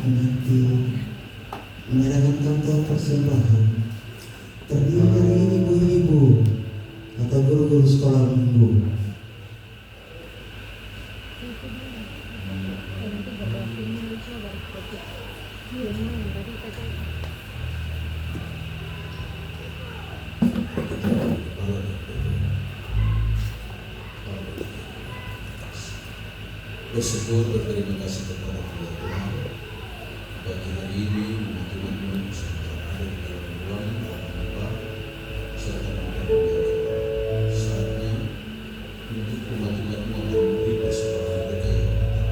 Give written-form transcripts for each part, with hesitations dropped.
nanti menyerahkan kantong persembahan terdiri dari ibu-ibu atau guru-guru sekolah minggu. Bersyukur, berterima kasih kepada Tuhan bagi hari ini Tuhan serta ada di dalam ruang Allah serta memberikan saatnya untuk umat-umatmu akan memberi persembahan mereka yang pertama.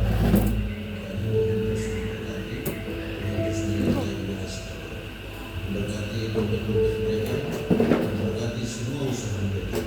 Kami mohon Tuhan berkati dengan persembahan yang mereka sekarang, memberkati dompet-dompet mereka, memberkati semua usaha mereka.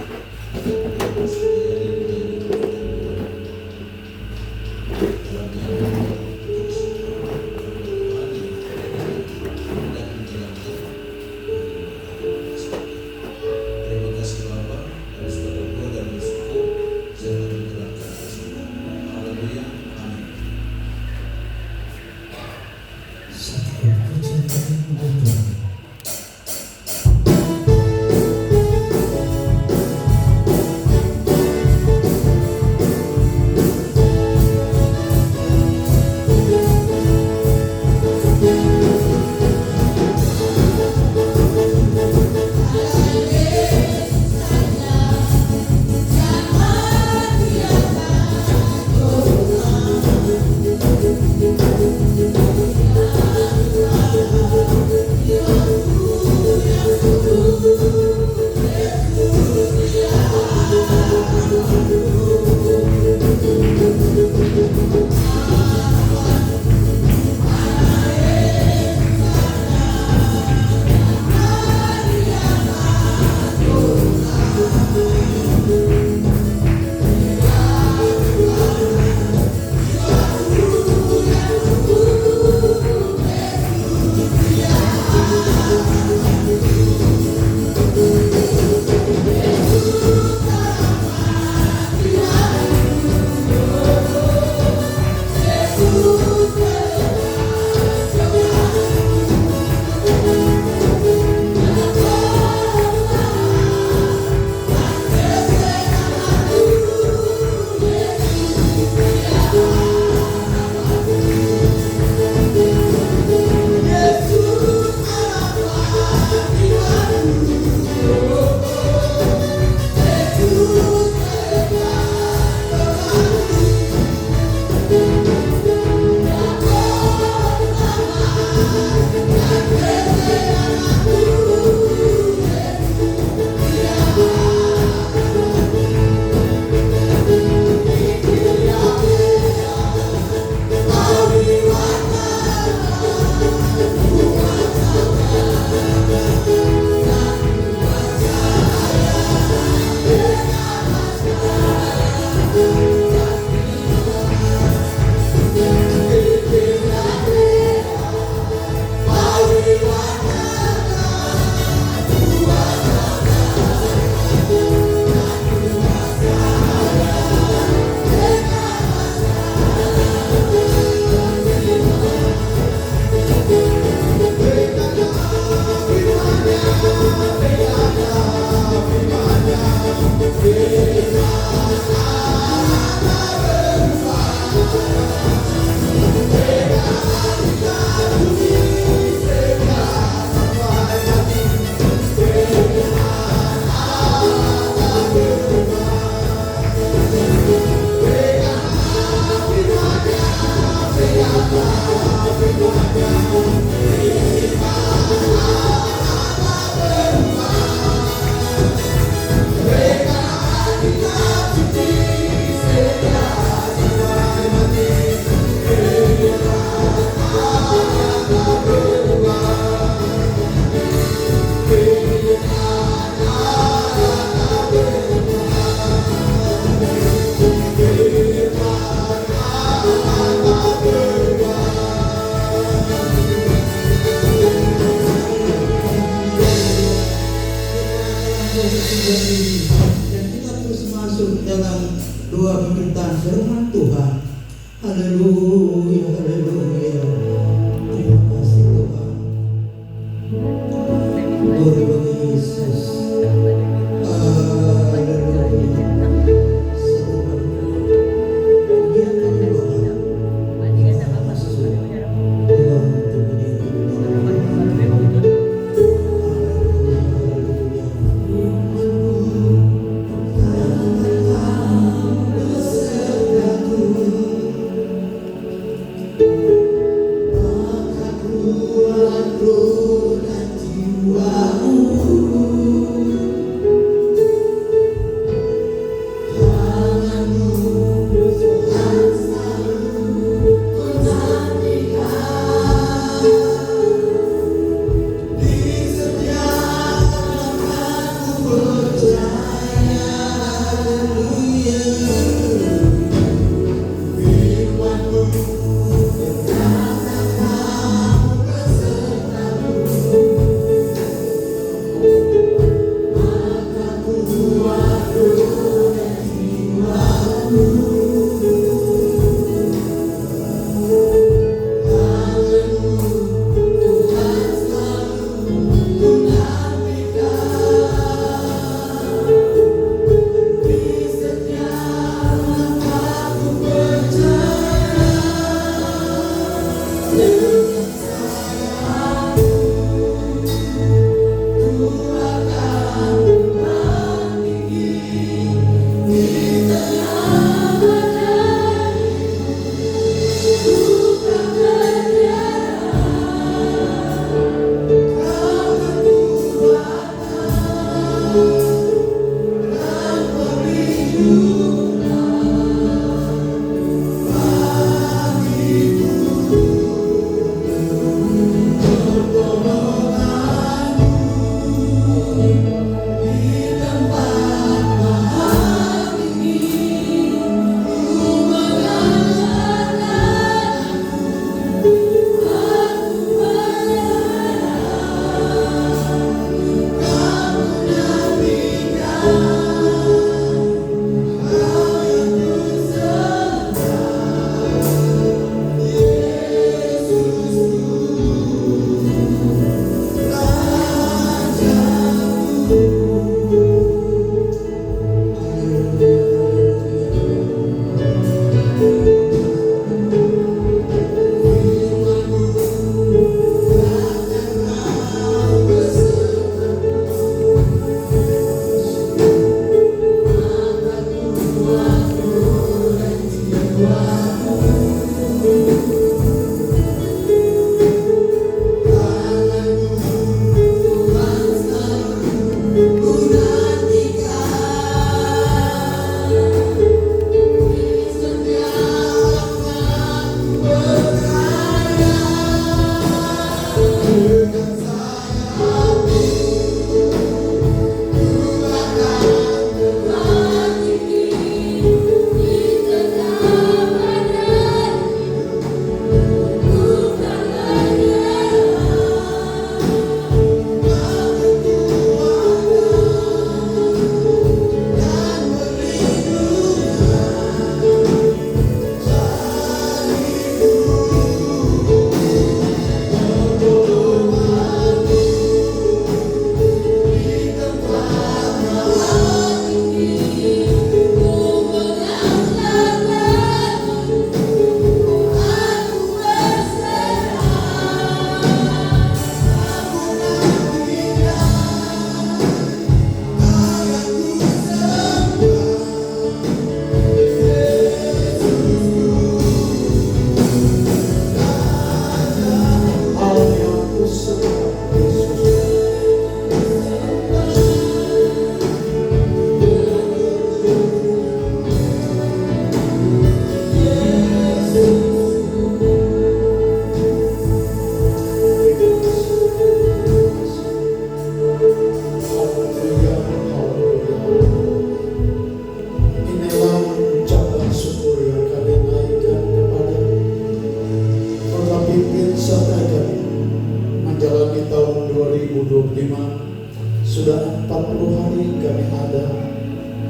Sudah 40 hari kami ada.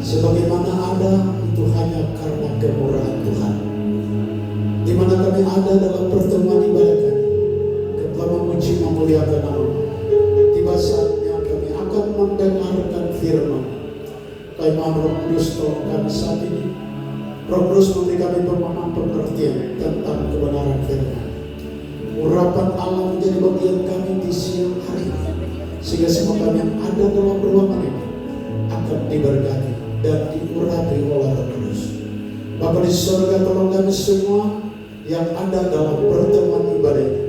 Sebagaimana ada itu hanya karena kemurahan Tuhan. Di mana kami ada dalam pertemuan ibadah kami, kami telah memuji memuliakan nama. Tiba saatnya kami akan mendengarkan firman. Kaiman Roh Kudus tolong kami saat ini. Roh Kudus memberi kami pemahaman pengertian tentang kebenaran firman. Urapan Allah menjadi bagian kami di siang hari ini, sehingga semua kami yang ada dalam ruangan ini akan diberkati dan diurapi oleh Roh Kudus. Bapa di surga, tolong kami semua yang ada dalam pertemuan ibadah ini,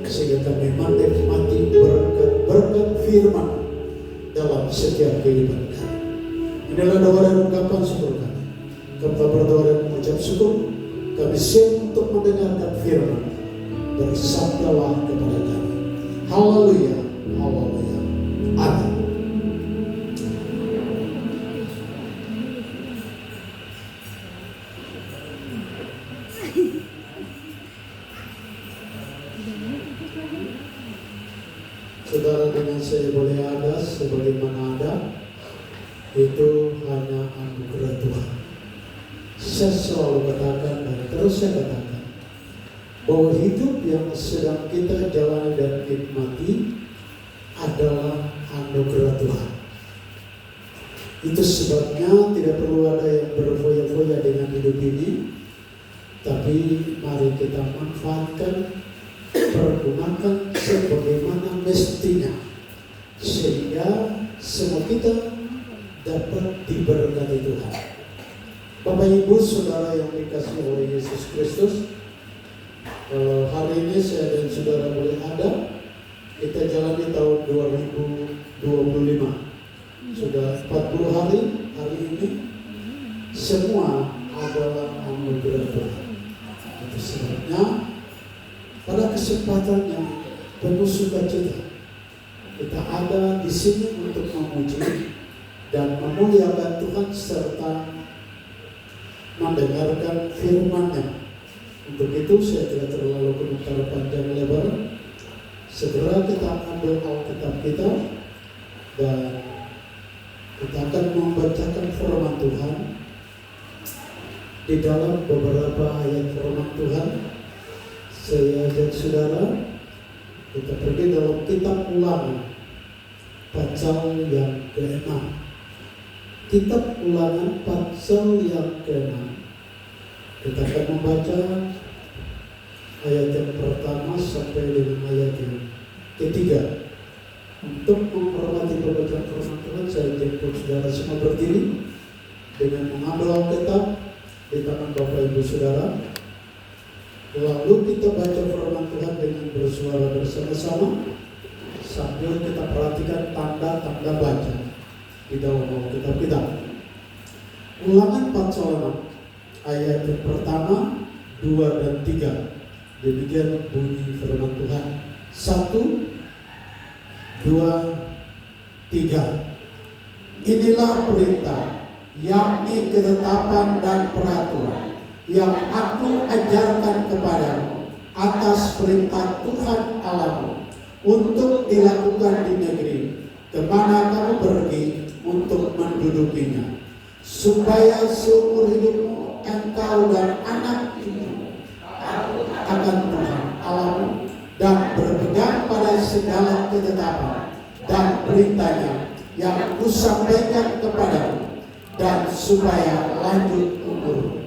sehingga kami menikmati berkat-berkat firman dalam setiap kehidupan kami. Inilah doa dan ungkapan syukur kami. Kami berdoa dan mengucap syukur. Kami siap untuk mendengarkan firman. Bersabdalah kepada kami. Haleluya, haleluya, amin. Saudara, dengan saya boleh ada sebagaimana ada, itu hanya anugerah Tuhan. Saya selalu katakan dan terus saya katakan bahwa hidup yang sedang kita jalani dan nikmati adalah anugerah Tuhan. Itu sebabnya tidak perlu ada yang berfoya-foya dengan hidup ini, tapi mari kita manfaatkan pergunakan sebagaimana mestinya, sehingga semua kita dapat diberkati Tuhan. Bapak Ibu Saudara yang dikasihi oleh Yesus Kristus, hari ini saya dan saudara boleh ada, kita jalani tahun 2025. Sudah 40 hari ini, semua adalah anugerah Tuhan. Itu sebabnya pada kesempatan yang penuh sukacita, kita ada di sini untuk memuji dan memuliakan Tuhan serta mendengarkan firman-Nya. Untuk itu saya tidak terlalu komentar panjang lebar. Segera kita ambil Alkitab kita dan kita akan membacakan firman Tuhan. Di dalam beberapa ayat firman Tuhan, saya dan saudara, kita pergi dalam kitab Ulangan pasal yang ke-6. Kitab Ulangan pasal yang ke-6. Kita akan membaca ayat yang pertama sampai dengan ayat yang ketiga. Untuk menghormati pembacaan firman Tuhan, saya jemput saudara semua berdiri dengan mengambil Alkitab di tangan Bapak Ibu Saudara. Lalu kita baca firman Tuhan dengan bersuara bersama-sama sambil kita perhatikan tanda-tanda baca di dalam Alkitab kita. Ulangan pasal 6 ayat yang pertama, 2 dan 3. Demikian bunyi firman Tuhan. 1, 2, 3. Inilah perintah, yakni ketetapan dan peraturan yang aku ajarkan kepadamu atas perintah Tuhan Allahmu, untuk dilakukan di negeri kemana kamu pergi untuk mendudukinya, supaya seumur hidupmu engkau dan anak cucumu akan Tuhan Allahmu dan berpegang pada segala ketetapan dan perintahnya yang kusampaikan kepadamu, dan supaya lanjut umur.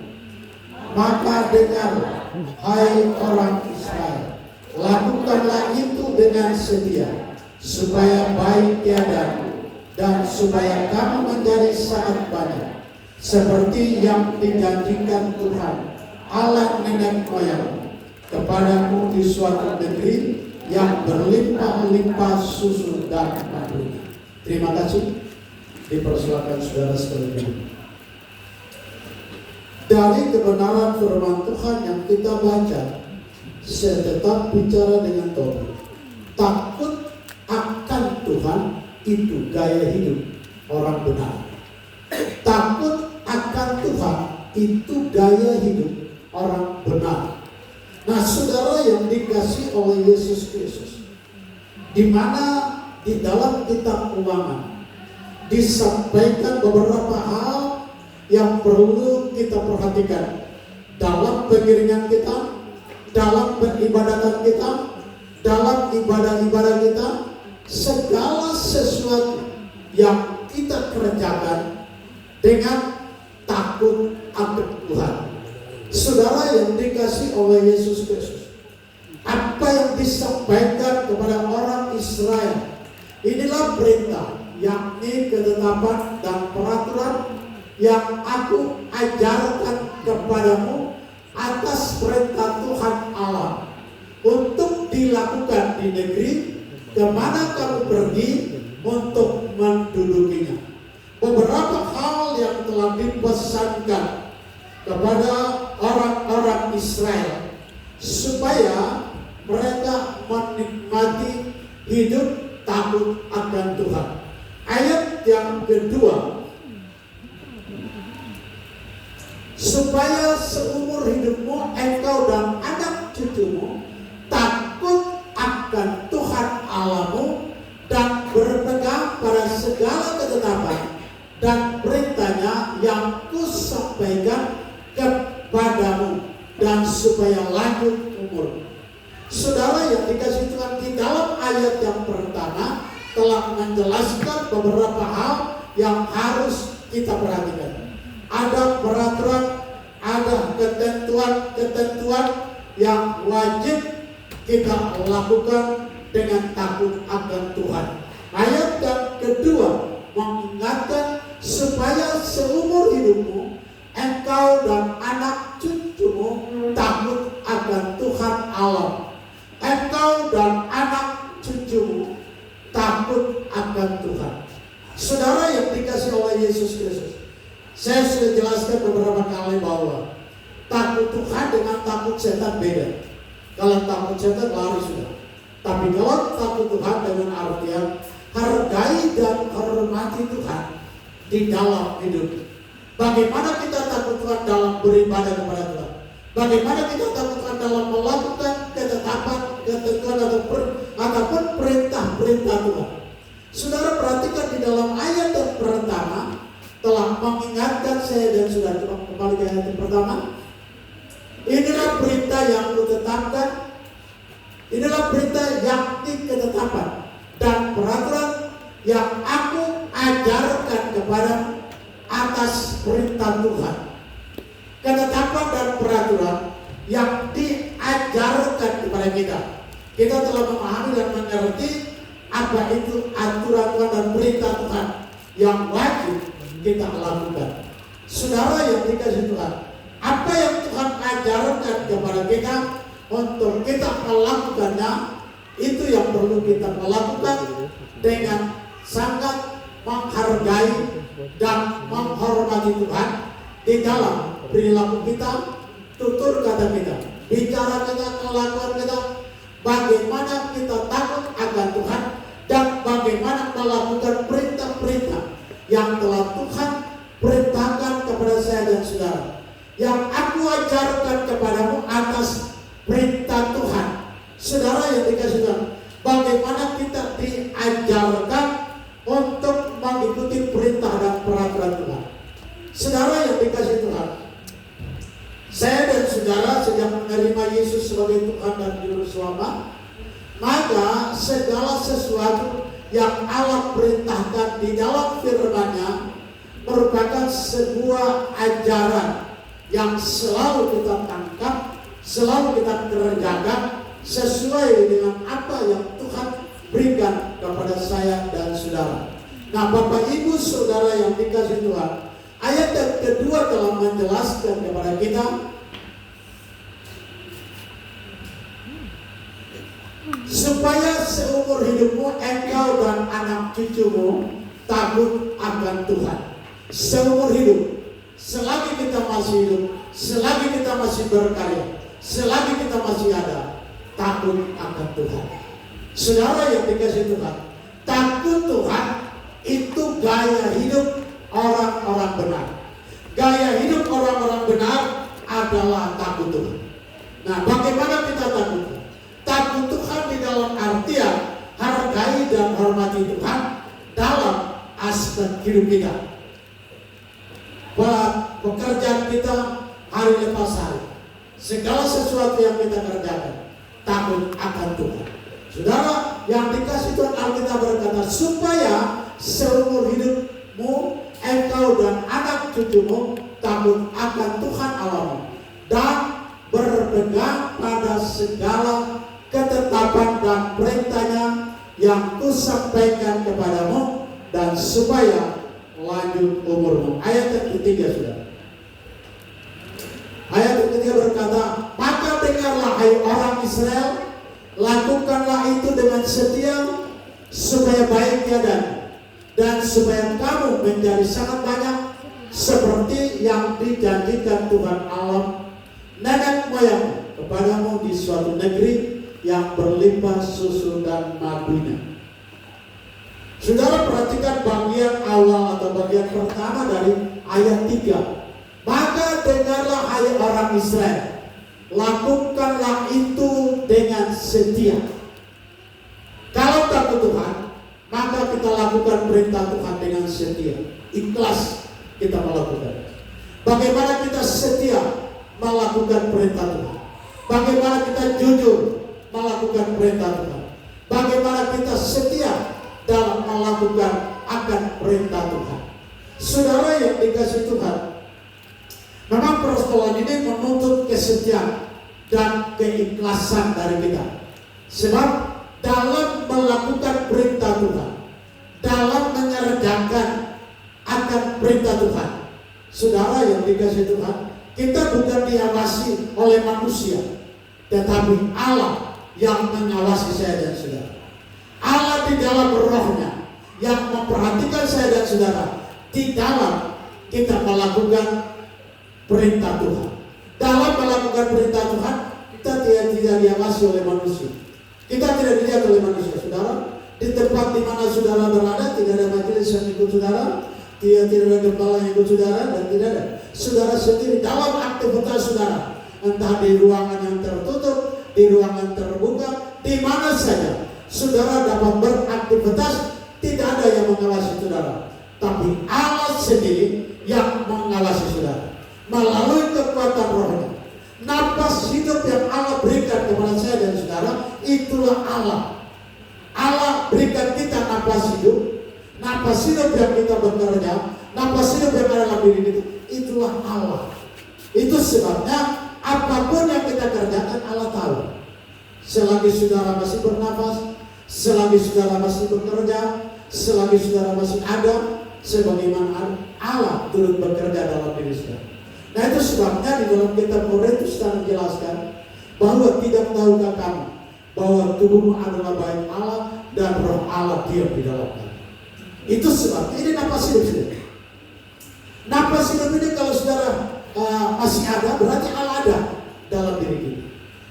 Maka dengarlah, hai orang Israel, lakukanlah itu dengan setia, supaya baik tiadamu, dan supaya kamu menjadi sangat banyak, seperti yang dijanjikan Tuhan Allah nenek moyangmu kepadamu di suatu negeri yang berlimpah-limpah susu dan madunya. Terima kasih. Dipersilakan saudara sekalian. Dari kebenaran firman Tuhan yang kita baca, saya tetap bicara dengan topik takut akan Tuhan itu gaya hidup orang benar. Takut akan Tuhan itu gaya hidup orang benar. Nah, saudara yang dikasihi oleh Yesus Kristus, di mana di dalam kitab Ulangan disampaikan beberapa hal yang perlu kita perhatikan dalam pengiringan kita, dalam peribadatan kita, dalam ibadah-ibadah kita, segala sesuatu yang kita kerjakan dengan takut akan Tuhan. Saudara yang dikasihi oleh Yesus Kristus, apa yang disampaikan kepada orang Israel, inilah perintah, yakni ketetapan dan peraturan yang aku ajarkan kepadamu atas perintah Tuhan Allah, untuk dilakukan di negeri kemana kamu pergi untuk mendudukinya. Beberapa hal yang telah dipesankan kepada orang-orang Israel supaya mereka menikmati hidup takut akan Tuhan. Ayat yang kedua, supaya seumur hidupmu engkau dan anak cucumu takut akan Tuhan Allahmu dan berpegang pada segala ketetapan dan perintahnya yang kusampaikan kepadamu, dan supaya lanjut umur. Saudara yang dikasihi Tuhan, di dalam ayat yang pertama telah menjelaskan beberapa hal yang harus kita perhatikan. Ada peraturan, ada ketentuan-ketentuan yang wajib kita lakukan dengan takut akan Tuhan. Ayat yang kedua mengingatkan supaya seumur hidupmu engkau dan anak cucumu takut akan Tuhan Allah. Engkau dan anak cucumu takut akan Tuhan. Saudara yang dikasihi oleh Yesus Kristus, saya sudah jelaskan beberapa kali bahwa takut Tuhan dengan takut setan beda. Kalau takut setan lari sudah. Tapi kalau takut Tuhan dengan artian hargai dan hormati Tuhan di dalam hidup. Bagaimana kita takut Tuhan dalam beribadah kepada Tuhan? Bagaimana kita takut Tuhan dalam melakukan ketetapan, ketentuan ataupun perintah-perintah Tuhan? Saudara perhatikan di dalam ayat yang pertama telah mengingatkan saya dan saudara. Coba kembali ke ayat yang pertama. Inilah perintah yang kutetapkan. Inilah perintah yakni ketetapan dan peraturan yang aku ajarkan kepada atas perintah Tuhan. Ketetapan dan peraturan yang diajarkan kepada kita. Kita telah memahami dan mengerti apa itu aturan Tuhan dan perintah Tuhan yang wajib kita lakukan. Saudara yang dikasihi Tuhan, apa yang Tuhan ajarkan kepada kita untuk kita melakukannya, itu yang perlu kita lakukan dengan sangat menghargai dan menghormati Tuhan di dalam perilaku kita, tutur kata kita, bicara kita, kelakuan kita, bagaimana kita takut akan Tuhan dan bagaimana melakukan perintah-perintah yang telah Tuhan perintahkan kepada saya dan saudara, yang aku ajarkan kepadamu atas perintah Tuhan. Saudara yang dikasihi Tuhan, bagaimana kita diajarkan untuk mengikuti perintah dan peraturan Tuhan. Saudara yang dikasihi Tuhan, saya dan saudara sejak menerima Yesus sebagai Tuhan dan Juru Selamat, maka segala sesuatu yang Allah perintahkan di dalam firman-Nya merupakan sebuah ajaran yang selalu kita tangkap, selalu kita kerjakan sesuai dengan apa yang Tuhan berikan kepada saya dan saudara. Nah, Bapak Ibu Saudara yang dikasihi Tuhan, ayat yang kedua telah menjelaskan kepada kita supaya seumur hidupmu engkau dan anak cucumu takut akan Tuhan. Seumur hidup, selagi kita masih hidup, selagi kita masih berkarya, selagi kita masih ada, takut akan Tuhan. Saudara yang dikasihi Tuhan, takut Tuhan itu gaya hidup orang-orang benar. Gaya hidup orang-orang benar adalah takut Tuhan. Nah, bagaimana kita takut Tuhan? Takut Tuhan di dalam artian hargai dan hormati Tuhan dalam aspek hidup kita. Pekerjaan kita hari lepas hari, segala sesuatu yang kita kerjakan, takut akan Tuhan. Saudara yang dikasihi Tuhan, Alkitab berkata supaya seumur hidupmu engkau dan anak cucumu takut akan Tuhan Allahmu dan berpegang pada segala ketetapan dan perintahnya yang kusampaikan kepadamu, dan supaya lanjut umurmu. Ayat yang ketiga sudah. Ayat yang ketiga berkata, maka dengarlah hai orang Israel, lakukanlah itu dengan setia supaya baik keadaan dan supaya kamu menjadi sangat banyak seperti yang dijanjikan Tuhan Allah nenek moyang kepadamu di suatu negeri yang berlimpah susu dan madunya. Saudara perhatikan bagian awal atau bagian pertama dari ayat 3. Maka dengarlah hai orang Israel, lakukanlah itu dengan setia. Kalau takut Tuhan, maka kita lakukan perintah Tuhan dengan setia, ikhlas kita melakukan. Bagaimana kita setia melakukan perintah Tuhan? Bagaimana kita jujur melakukan perintah Tuhan? Bagaimana kita setia dalam melakukan akan perintah Tuhan? Saudara yang dikasihi Tuhan, memang persoalan ini menuntut kesetiaan dan keikhlasan dari kita. Sebab dalam melakukan perintah Tuhan, dalam mengerjakan akan perintah Tuhan, saudara yang dikasihi Tuhan, kita bukan diawasi oleh manusia, tetapi Allah yang mengawasi saya dan saudara. Allah di dalam rohnya yang memperhatikan saya dan saudara di dalam kita melakukan perintah Tuhan. Dalam melakukan perintah Tuhan, kita tidak diawasi oleh manusia. Kita tidak dilihat oleh manusia, saudara. Di tempat di mana saudara berada, tidak ada majelis yang ikut saudara, tidak ada gembala yang ikut saudara, dan tidak ada. Saudara sendiri dalam aktivitas saudara, entah di ruangan yang tertutup, di ruangan terbuka, di mana saja saudara dapat beraktivitas, tidak ada yang mengawasi saudara. Tapi Allah sendiri yang mengawasi saudara melalui kekuatan rohnya. Napas hidup yang Allah berikan kepada saya dan saudara, itulah Allah. Allah berikan kita napas hidup yang kita bekerja, napas hidup yang ada dalam diri kita, itulah Allah. Itu sebabnya apapun yang kita kerjakan Allah tahu. Selagi saudara masih bernafas, selagi saudara masih bekerja, selagi saudara masih ada, sebagaimana Allah turut bekerja dalam diri saudara. Nah itu sebabnya di dalam kitab Korintus kita menjelaskan bahwa tidak tahukah kamu bahwa tubuhmu adalah bait Allah dan roh Allah diam di dalamnya. Itu sebabnya ini napas hidup saudara. Napas hidup ini kalau saudara masih ada, berarti Allah ada dalam diri kita.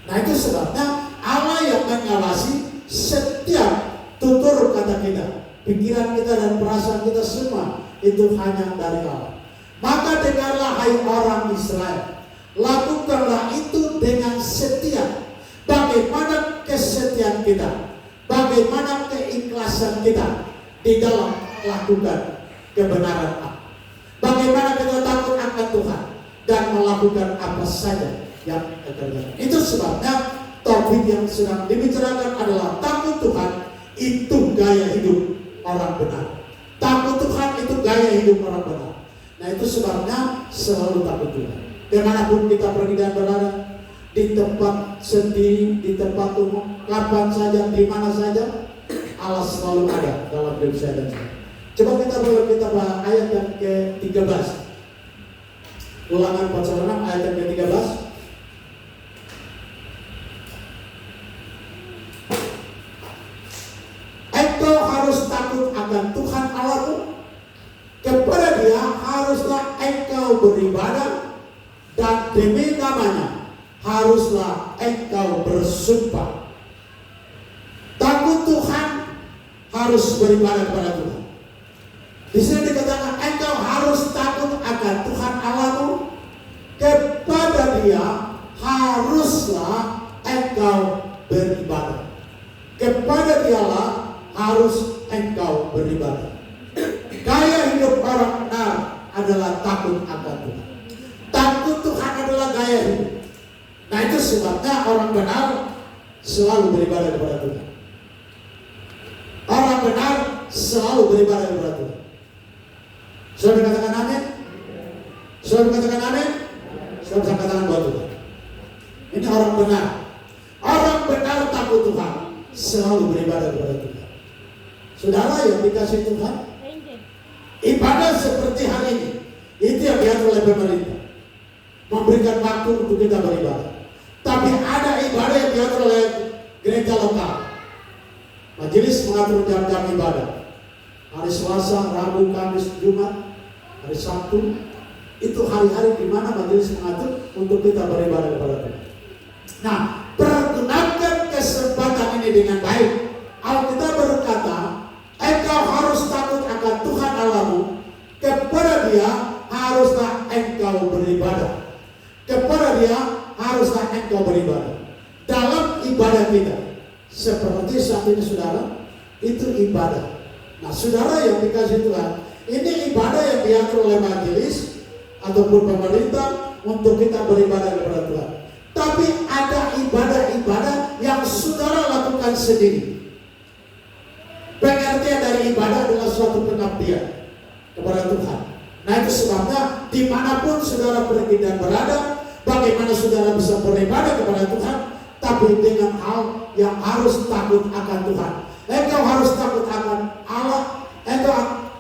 Nah itu sebabnya Allah yang mengawasi setiap tutur kata kita, pikiran kita dan perasaan kita semua itu hanya dari Allah. Maka dengarlah hai orang Israel, lakukanlah itu dengan setia. Bagaimana kesetiaan kita, bagaimana keikhlasan kita di dalam melakukan kebenaran Allah. Bagaimana kita takut akan Tuhan dan melakukan apa saja yang kita kerjakan. Itu sebabnya topik yang sedang dibicarakan adalah takut Tuhan itu gaya hidup orang benar. Takut Tuhan itu gaya hidup orang benar. Nah itu sebabnya selalu takut Tuhan. Dimanapun kita pergi dan berada, di tempat sendiri, di tempat umum, kapan saja, di mana saja, Allah selalu ada dalam hidup saya dan saya. Coba kita bahas ayat yang ke-13. Ulangan pasal 6 ayat yang ke-13. Engkau harus takut akan Tuhan Allahmu. Kepada Dia haruslah engkau beribadah, dan demi namanya haruslah engkau bersumpah. Takut Tuhan harus beribadah kepada Tuhan. Di sini dikatakan engkau harus takut akan Tuhan Allahmu. Kepada Dia haruslah engkau beribadah. Kepada Dialah harus engkau beribadah. Gaya hidup orang benar adalah takut akan Tuhan. Takut Tuhan adalah gaya hidup. Nah itu sebabnya orang benar selalu beribadah kepada Tuhan. Orang benar selalu beribadah kepada Tuhan. Saudara katakan amin? Saudara katakan amin? Saudara katakan buat Tuhan. Ini orang benar. Orang benar takut Tuhan selalu beribadah kepada Tuhan. Saudara yang dikasih Tuhan, ibadah seperti hari ini itu yang diatur oleh pemerintah, memberikan waktu untuk kita beribadah. Tapi ada ibadah yang diatur oleh gereja lokal. Majelis mengatur jam-jam ibadah. Hari Selasa, Rabu, Kamis, Jumat, hari Sabtu, itu hari-hari di mana majelis mengatur untuk kita beribadah kepada Tuhan. Nah, pergunakan kesempatan ini dengan baik. Alkitab berkata, engkau harus takut akan Tuhan Allahmu. Kepada Dia haruslah engkau beribadah. Kepada Dia haruslah engkau beribadah. Dalam ibadah kita, seperti saat ini saudara, itu ibadah. Nah saudara yang dikasih Tuhan, ini ibadah yang diatur oleh majelis ataupun pemerintah untuk kita beribadah kepada Tuhan. Tapi ada ibadah-ibadah yang saudara lakukan sendiri. Pengertian dari ibadah adalah suatu pengabdian kepada Tuhan. Nah itu sebabnya dimanapun saudara pergi dan berada, bagaimana saudara bisa beribadah kepada Tuhan, tapi dengan hal yang harus takut akan Tuhan. Engkau harus takut akan Allah,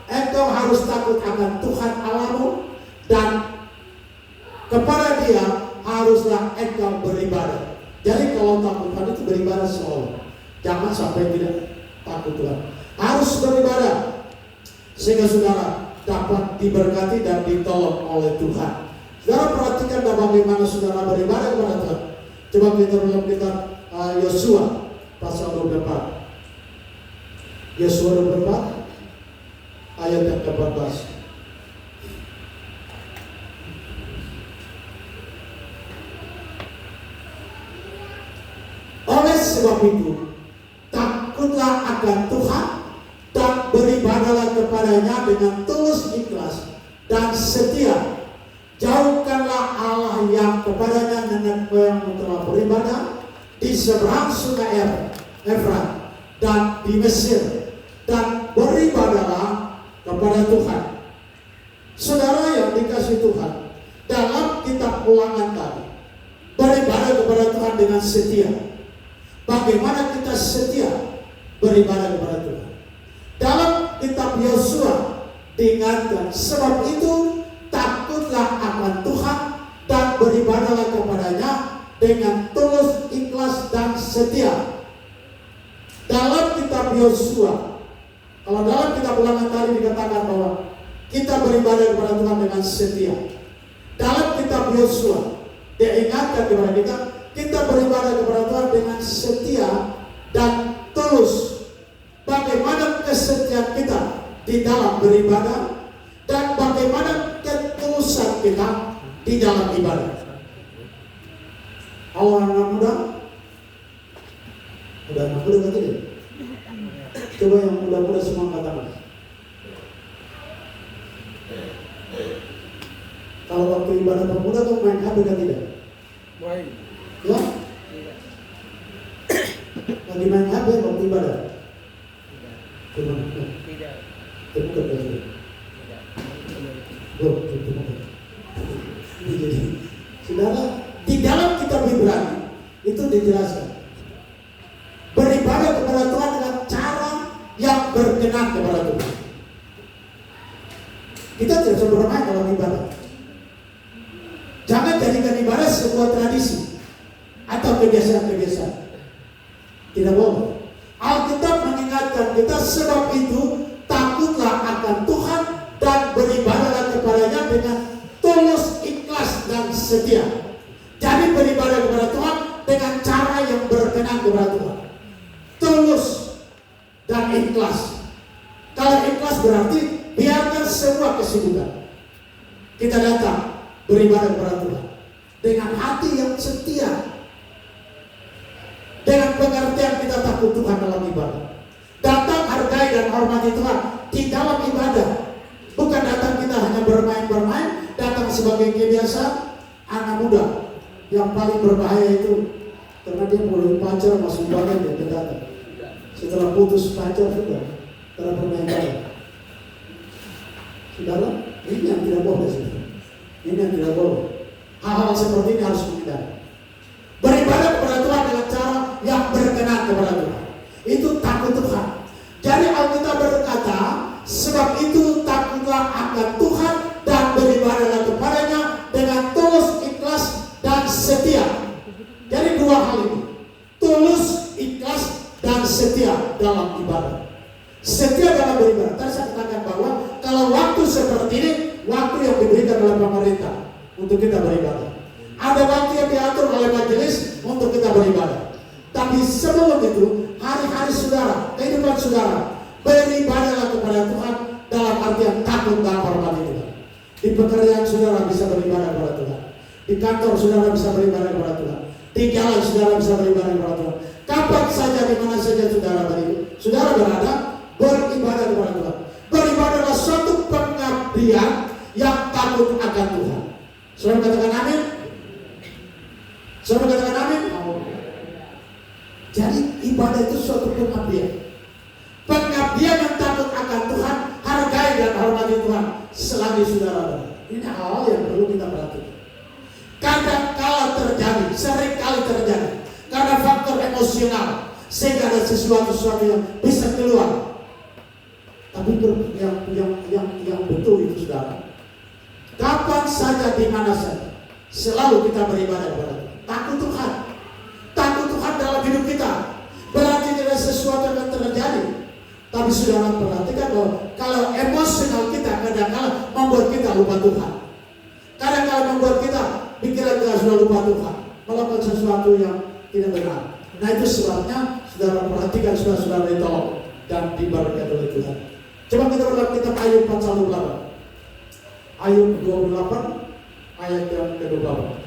engkau harus takut akan Tuhan Allahmu, dan kepada Dia haruslah engkau beribadah. Jadi kalau takut Tuhan itu beribadah selalu. Jangan sampai tidak takut Tuhan. Harus beribadah sehingga saudara dapat diberkati dan ditolong oleh Tuhan. Saudara perhatikan bagaimana saudara beribadah kepada Tuhan. Coba kita dalam kitab Yosua pasal 24. Yosua 24 ayat yang ke-14. Oleh sebab itu, takutlah akan Tuhan dan beribadahlah kepadanya dengan tulus ikhlas dan setia. Jauhkanlah Allah yang kepadanya nenek moyangmu telah beribadah di seberang sungai Efrat dan di Mesir, dan beribadahlah kepada Tuhan. Saudara yang dikasihi Tuhan, dalam kitab Ulangan tadi, beribadah kepada Tuhan dengan setia. Bagaimana kita setia beribadah kepada Tuhan? Dalam kitab Yosua diingatkan, sebab itu takutlah akan Tuhan dan beribadahlah kepadanya dengan tulus, ikhlas dan setia. Dalam kitab Yosua, kalau dalam kitab Ulangan tadi dikatakan bahwa kita beribadah kepada Tuhan dengan setia. Dalam kitab Yosua diingatkan kepada kita beribadah kepada Tuhan dengan setia dan tulus. Bagaimana kesetiaan kita di dalam beribadah dan bagaimana ketulusan kita di dalam ibadah. Anak muda, udah anak muda kan tidak? Coba yang muda-muda semua katakan. Kalau waktu ibadah pemuda tuh main HP kan tidak? Baik. Ya? Lagi main HP waktu ibadah? Tidak. Tidak. Terbuka kan? Tidak. Terbuka. Jadi, saudara, di dalam kitab Ibrani itu dijelaskan beribadah kepada Tuhan dengan cara yang berkenan kepada Tuhan. Kita tidak bisa bermain dalam ibadah. Jangan jadikan ibadah sebuah tradisi atau kebiasaan-kebiasaan. Tidak boleh. Alkitab mengingatkan kita, sebab itu takutlah akan Tuhan dan beribadahlah kepadanya dengan tulus, ikhlas dan setia. Jadi beribadah kepada Tuhan dengan cara yang berkenan kepada Tuhan. Tulus dan ikhlas. Kalau ikhlas berarti biarkan semua kesibukan. Kita datang beribadah kepada Tuhan dengan hati yang setia, dengan pengertian kita takut Tuhan dalam ibadah. Datang hargai dan hormati Tuhan di dalam ibadah. Bukan datang kita hanya bermain-bermain, datang sebagai kebiasaan. Anak muda yang paling berbahaya itu karena dia mulai pacar masuk ibadah dia datang. Setelah putus pacar sudah karena bermain-main. Saudara, ini yang tidak boleh. Ini yang tidak boleh. Hal-hal seperti ini harus menghindari. Beribadah kepada Tuhan dengan cara yang berkenan kepada Tuhan. Itu takut Tuhan. Jadi Alkitab berkata, sebab itu takutlah akan Tuhan dan beribadahlah kepadanya dengan tulus, ikhlas dan setia. Jadi dua hal ini, tulus, ikhlas dan setia dalam ibadah. Setia dalam beribadah. Tadi saya katakan bahwa kalau waktu seperti ini, waktu yang diberikan oleh pemerintah untuk kita beribadah. Ada waktu yang diatur oleh majelis untuk kita beribadah. Tapi sebelum itu, hari-hari saudara, kehidupan saudara, beribadahlah kepada Tuhan dalam artian takut dan hormati Tuhan. Di pekerjaan saudara bisa beribadah kepada Tuhan. Di kantor saudara bisa beribadah kepada Tuhan. Di jalan saudara bisa beribadah kepada Tuhan. Kapan saja, di mana saja saudara berada, beribadah kepada Tuhan. Beribadahlah suatu pengabdian yang takut akan Tuhan. Saudara katakan amin. Saudara katakan amin. Jadi ibadah itu suatu pengabdian. Pengabdian yang takut akan Tuhan, hargai dan hormati Tuhan selagi saudara ada. Ini hal yang perlu kita perhatikan. Kadang kala terjadi, sering kali terjadi, karena emosional sehingga ada sesuatu yang bisa keluar. Tapi yang betul itu saudara, kapan saja di mana saja selalu kita beribadah kepada Tuhan. Takut Tuhan. Takut Tuhan dalam hidup kita. Berarti tidak sesuatu yang terjadi. Tapi saudara perhatikan bahwa kalau emosional kita kadang-kadang membuat kita lupa Tuhan. Kadang-kadang membuat kita pikiran kita sudah lupa Tuhan, melakukan sesuatu yang tidak benar. Nah itu sebabnya saudara perhatikan saudara ditolong dan diberkati oleh Tuhan. Coba kita berdoa kitab Ayub pasal 28. Ayub 28 ayat yang ke-28.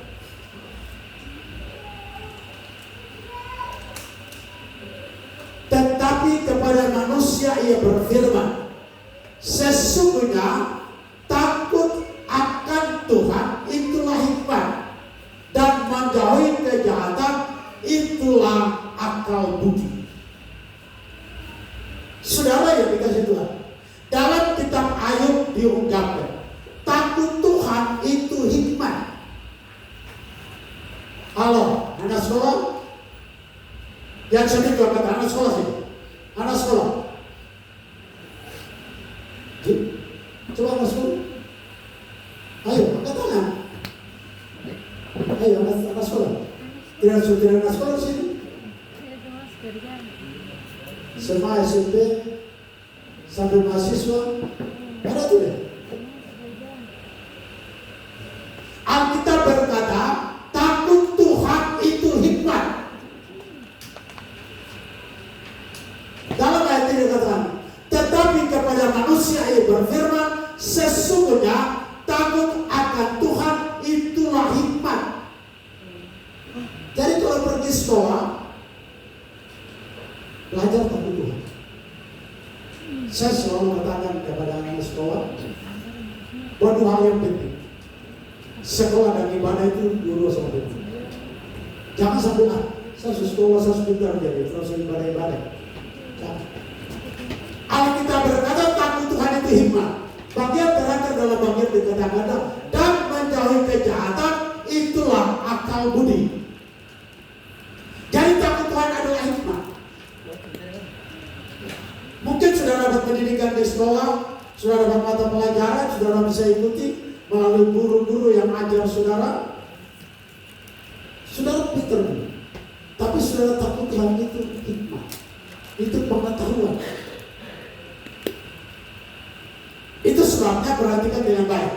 Tetapi kepada manusia ia berfirman, sesungguhnya takut akan Tuhan itulah hikmat, dan menjauhi kejahatan itulah akal budi. Saudara yang dikasih Tuhan, dalam kitab Ayub diungkapkan takut Tuhan itu hikmat. Halo, anak sekolah? Yang sedih kata anak sekolah sih. Anak sekolah. Coba anak sekolah. Ayo, angkat tangan. Ayo, anak sekolah. Tidak anak sekolah di sini. Semua SMP sampai mahasiswa ada tuh ya. Alkitab berkata takut Tuhan itu hikmat. Dalam ayat ini dikatakan, tetapi kepada manusia ia berfirman, sesungguhnya takut akan Tuhan itulah hikmat. Jadi kalau pergi sekolah, belajar takut Tuhan. Saya selalu mengatakan kepada anak sekolah, buat dua hal yang penting. Sekolah dan ibadah itu dulu sama penting. Jangan sampai saya sekolah, saya pintar jadi, terus ibadah-ibadah. Alkitab berkata takut Tuhan itu hikmat. Bagian terakhir dalam bagian dikatakan dan menjauhi kejahatan itulah akal budi. Jadi takut Tuhan adalah hikmat. Mungkin saudara dapat pendidikan di sekolah, saudara dapat mata pelajaran, saudara bisa ikuti melalui guru-guru yang ajar saudara. Saudara pintar, tapi saudara takut Tuhan itu hikmat. Itu pengetahuan. Itu sebabnya perhatikan dengan baik.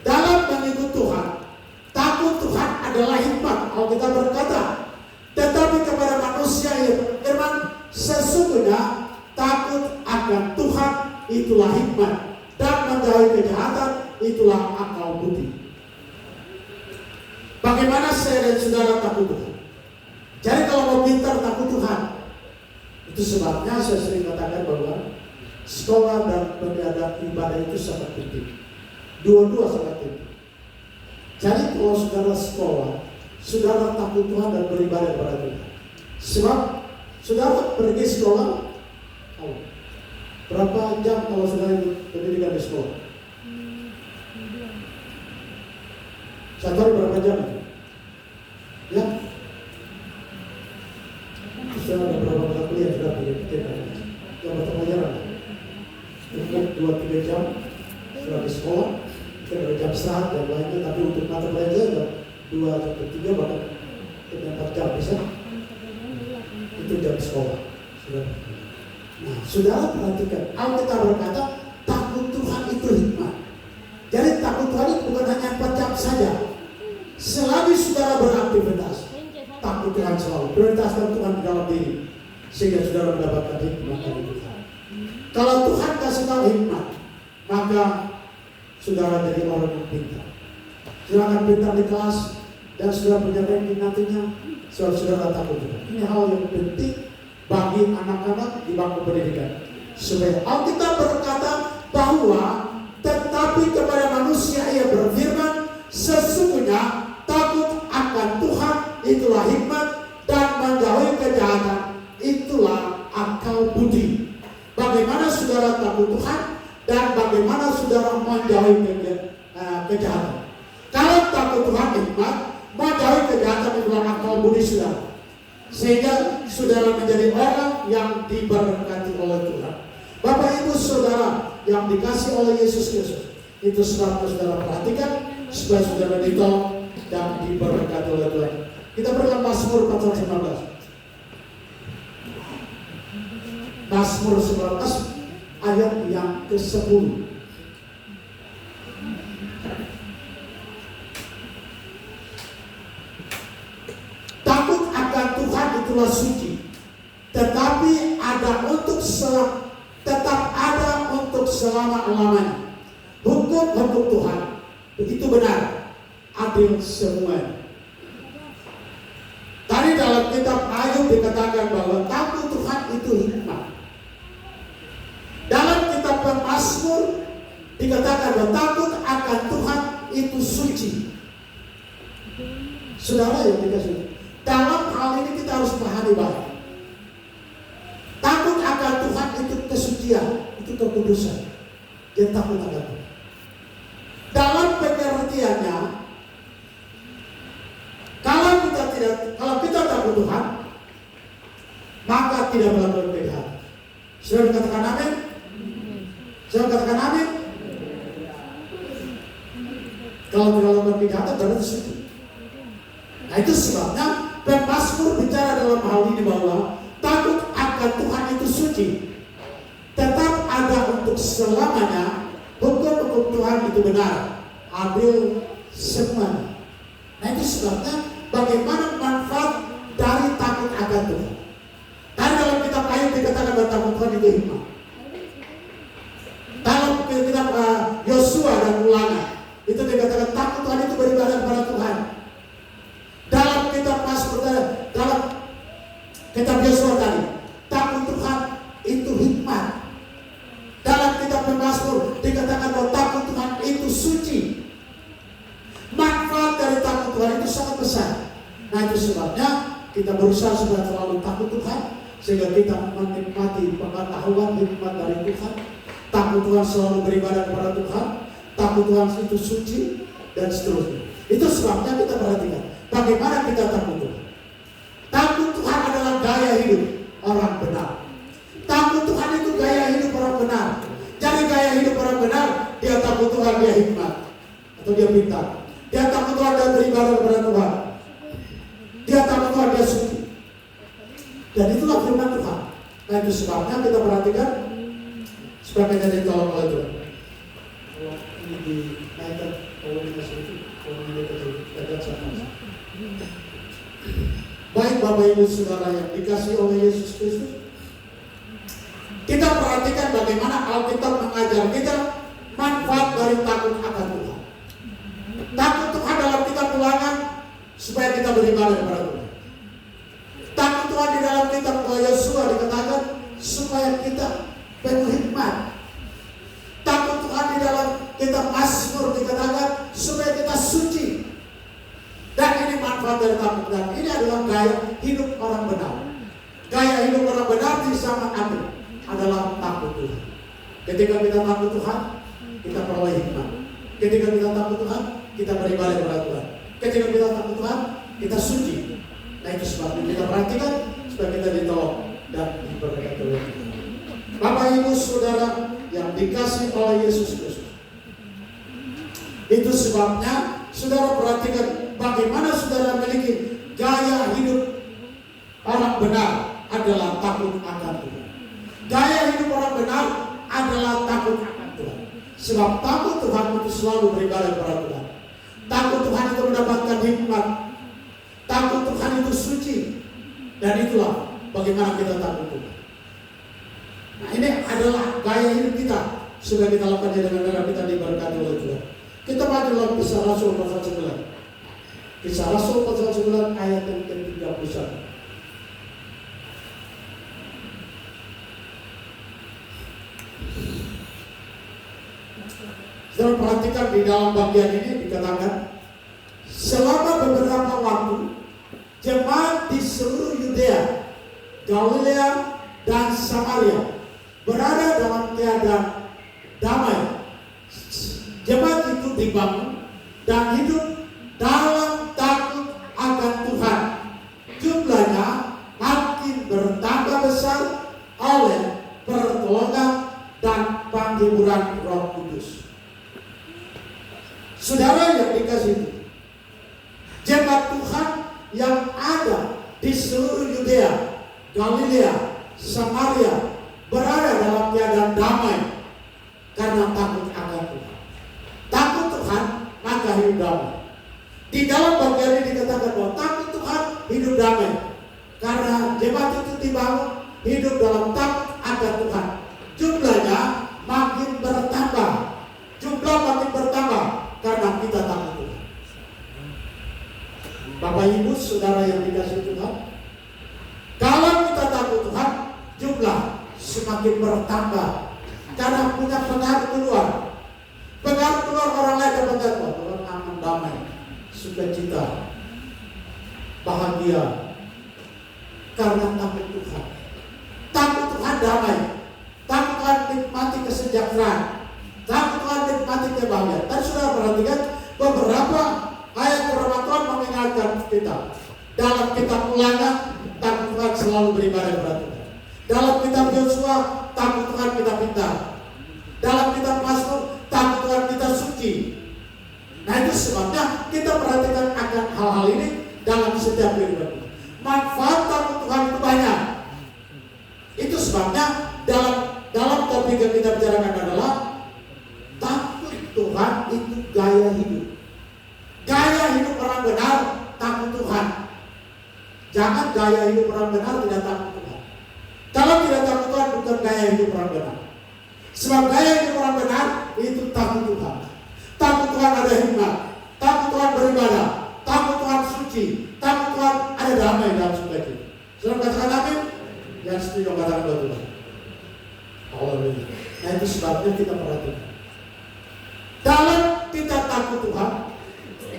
Dalam mengikut Tuhan, takut Tuhan adalah hikmat. Alkitab berkata, tetapi kepada manusia yang berfirman, sesungguhnya takut akan Tuhan itulah hikmat, dan menjauhi kejahatan itulah akal budi. Bagaimana saya dan saudara takut Tuhan? Jadi kalau mau pintar takut Tuhan, itu sebabnya saya sering katakan bahwa sekolah dan beribadah ibadah itu sangat penting. Dua-dua sangat penting. Jadi kalau saudara sekolah, saudara takut Tuhan dan beribadah kepada Tuhan. Sebab saudara pergi sekolah, berapa jam kalau saudara ikut pendidikan di sekolah? Satu hari berapa jam? Ya? Sudah ada berapa mata kuliah sudah pikirkan? Yang mata pelajaran? Mungkin 2-3 jam sudah di sekolah, mungkin ada jam istirahat dan lainnya, tapi untuk mata pelajaran 2-3 bahkan 4 jam bisa. Itu jam sekolah. Sudah. Nah, saudara perhatikan, Alkitab berkata takut Tuhan itu hikmat. Jadi takut Tuhan itu bukan hanya 4 jam saja. Selagi saudara beraktivitas, takut Tuhan selalu. Prioritaskan Tuhan di dalam diri, sehingga saudara mendapatkan hikmat dari Tuhan. Kalau Tuhan kasih tahu hikmat, maka saudara jadi orang yang pintar. Saudara akan pintar di kelas, dan saudara punya ranking nantinya, saudara takut Tuhan. Ini hal yang penting bagi anak-anak di bangku pendidikan. Supaya Alkitab berkata bahwa tetapi kepada manusia ia berfirman, sesungguhnya takut akan Tuhan itulah hikmat, dan menjauhi kejahatan itulah akal budi. Bagaimana saudara takut Tuhan dan bagaimana saudara menjauhi kejahatan. Kalau takut Tuhan hikmat, menjauhi kejahatan itulah akal budi saudara. sehingga saudara menjadi orang yang diberkati oleh Tuhan. Bapak Ibu Saudara yang dikasih oleh Yesus Kristus, itu sebabnya saudara perhatikan supaya saudara ditolong dan diberkati oleh Tuhan. Kita berikan Mazmur pasal 19. Mazmur 19 ayat yang ke-10. Takut akan Tuhan itulah suci, tetapi tetap ada untuk selama-lamanya. Hukum Tuhan begitu benar, adil semuanya. Tadi dalam kitab Ayub dikatakan bahwa takut Tuhan itu hikmah. Dalam kitab Mazmur dikatakan bahwa takut akan Tuhan itu suci. Saudara yang dikasih, dalam hal ini kita harus pahami baik. Takut akan Tuhan itu kesucian, itu kekudusan. Dia takut akan Tuhan. Dalam pengertiannya, kalau kita takut Tuhan, maka tidak melakukan kejahatan. Sudah dikatakan amin? Sudah katakan amin? Kalau tidak melakukan kejahatan berarti suci. Nah itu sebabnya Mazmur bicara dalam hal ini bahwa takut akan Tuhan itu suci, tetap ada untuk selamanya. Hukum Tuhan itu benar, adil semuanya. Nah itu sebabnya bagaimana manfaat dari takut akan Tuhan. Tadi dalam kitab Ayub dikatakan bahwa takut Tuhan itu hikmah. Dalam kitab Yosua dan Ulangan itu dikatakan takut Tuhan itu beribadah kepada Tuhan. Dalam kitab Mazmur, dalam kitab Yosua tadi, takut Tuhan itu hikmat. Dalam kitab Mazmur dikatakan bahwa takut Tuhan itu suci. Manfaat dari takut Tuhan itu sangat besar. Nah itu sebabnya kita berusaha supaya selalu takut Tuhan, sehingga kita menikmati pengetahuan hikmat dari Tuhan. Takut Tuhan selalu beribadah kepada Tuhan. Takut Tuhan itu suci dan seterusnya. Itu sebabnya kita perhatikan bagaimana kita takut Tuhan. Takut Tuhan adalah gaya hidup orang benar. Takut Tuhan itu gaya hidup orang benar. Jadi gaya hidup orang benar, dia takut Tuhan, dia hikmat atau dia pintar. Dia takut Tuhan dan beribadah kepada Tuhan. Dia takut Tuhan, dia suci. Dan itulah firman Tuhan. Nah itu sebabnya kita perhatikan supaya kita ditolong oleh Tuhan. Kalau ini dinaikkan, kalau ini sedikit, kalau ini kecil, sama. Baik Bapak Ibu Saudara yang dikasih oleh Yesus Kristus, kita perhatikan bagaimana Alkitab mengajar kita manfaat dari takut akan Tuhan. Takut Tuhan dalam kitab Ulangan supaya kita beribadah kepada Tuhan. Takut Tuhan di dalam kitab Yosua dikatakan supaya kita penuh hikmat. Takut Tuhan di dalam kitab Mazmur dikatakan supaya kita suci. Dan ini manfaat dari takut. Dan ini adalah gaya hidup orang benar. Gaya hidup orang benar di zaman akhir adalah takut Tuhan. Ketika kita takut Tuhan, kita peroleh hikmat. Ketika kita takut Tuhan, kita beribadah kepada Tuhan. Ketika kita takut Tuhan, kita suci. Nah itu sebabnya kita perhatikan supaya kita ditolong dan diberkati oleh Tuhan. Bapak Ibu Saudara yang dikasih oleh Yesus Kristus, itu sebabnya saudara perhatikan bagaimana saudara memiliki gaya hidup orang benar adalah takut akan Tuhan. Gaya hidup orang benar adalah takut akan Tuhan. Sebab takut Tuhan itu selalu beribadah kepada Tuhan. Takut Tuhan itu mendapatkan hikmat. Takut Tuhan itu suci. Dan itulah bagaimana kita takut Tuhan. Nah ini adalah gaya hidup kita supaya kita lakukannya dengan cara kita diberkati oleh Tuhan. Kita baca dalam Kisah Rasul pasal 9. Kisah Rasul pasal 9 ayat yang ke-31. Saudara perhatikan di dalam bagian ini dikatakan selama beberapa waktu jemaat di seluruh Yudea, Galilea dan Samaria berada dalam keadaan damai. Jemaat itu dibangun dan hidup dalam takut akan Tuhan. Jumlahnya oleh pertolongan dan penghiburan Roh Kudus. Saudara yang dikasihi, jemaat Tuhan yang ada di seluruh Yudea, Galilea, Samaria berada dalam keadaan damai karena takut akan Tuhan. Takut Tuhan maka hidup damai. Di dalam bagian ini dikatakan bahwa takut Tuhan hidup damai karena jemaat itu dibangun hidup dalam takut akan Tuhan. Jumlahnya makin bertambah, jumlah makin bertambah karena kita takut Tuhan. Bapak Ibu Saudara yang dikasihi Tuhan, kalau kita takut Tuhan, jumlah semakin bertambah karena punya pengaruh keluar. Pengaruh keluar orang lain dapat mengatakan Tuhan aman, damai, sukacita, bahagia karena takut Tuhan. Takut Tuhan damai, takut Tuhan nikmati kesejahteraan, takut Tuhan nikmati kebahagiaan. Dan sudah perhatikan beberapa ayat firman Tuhan mengingatkan kita. Dalam kitab Ulangan, takut Tuhan selalu beribadah kepada Tuhan. Dalam kitab Yosua, takut Tuhan kita pintar. Dalam kitab Mazmur, takut Tuhan kita suci. Nah itu sebabnya kita perhatikan akan hal-hal ini dalam setiap kehidupan. Manfaat takut Tuhan itu banyak. Itu sebabnya dalam topik yang kita bicarakan adalah takut Tuhan itu gaya hidup. Gaya hidup orang benar takut Tuhan. Jangan gaya hidup orang benar tidak takut Tuhan. Kalau tidak takut Tuhan bukan gaya hidup orang benar. Sebab gaya hidup orang benar itu takut Tuhan. Takut Tuhan ada hikmat, takut Tuhan beribadah, takut Tuhan suci, takut Tuhan ada damai dalam sukacita. Saudara katakan amin? Yang setuju katakan Tuhan. Haleluya. Nah itu sebabnya kita perhatikan. Dalam kita takut Tuhan,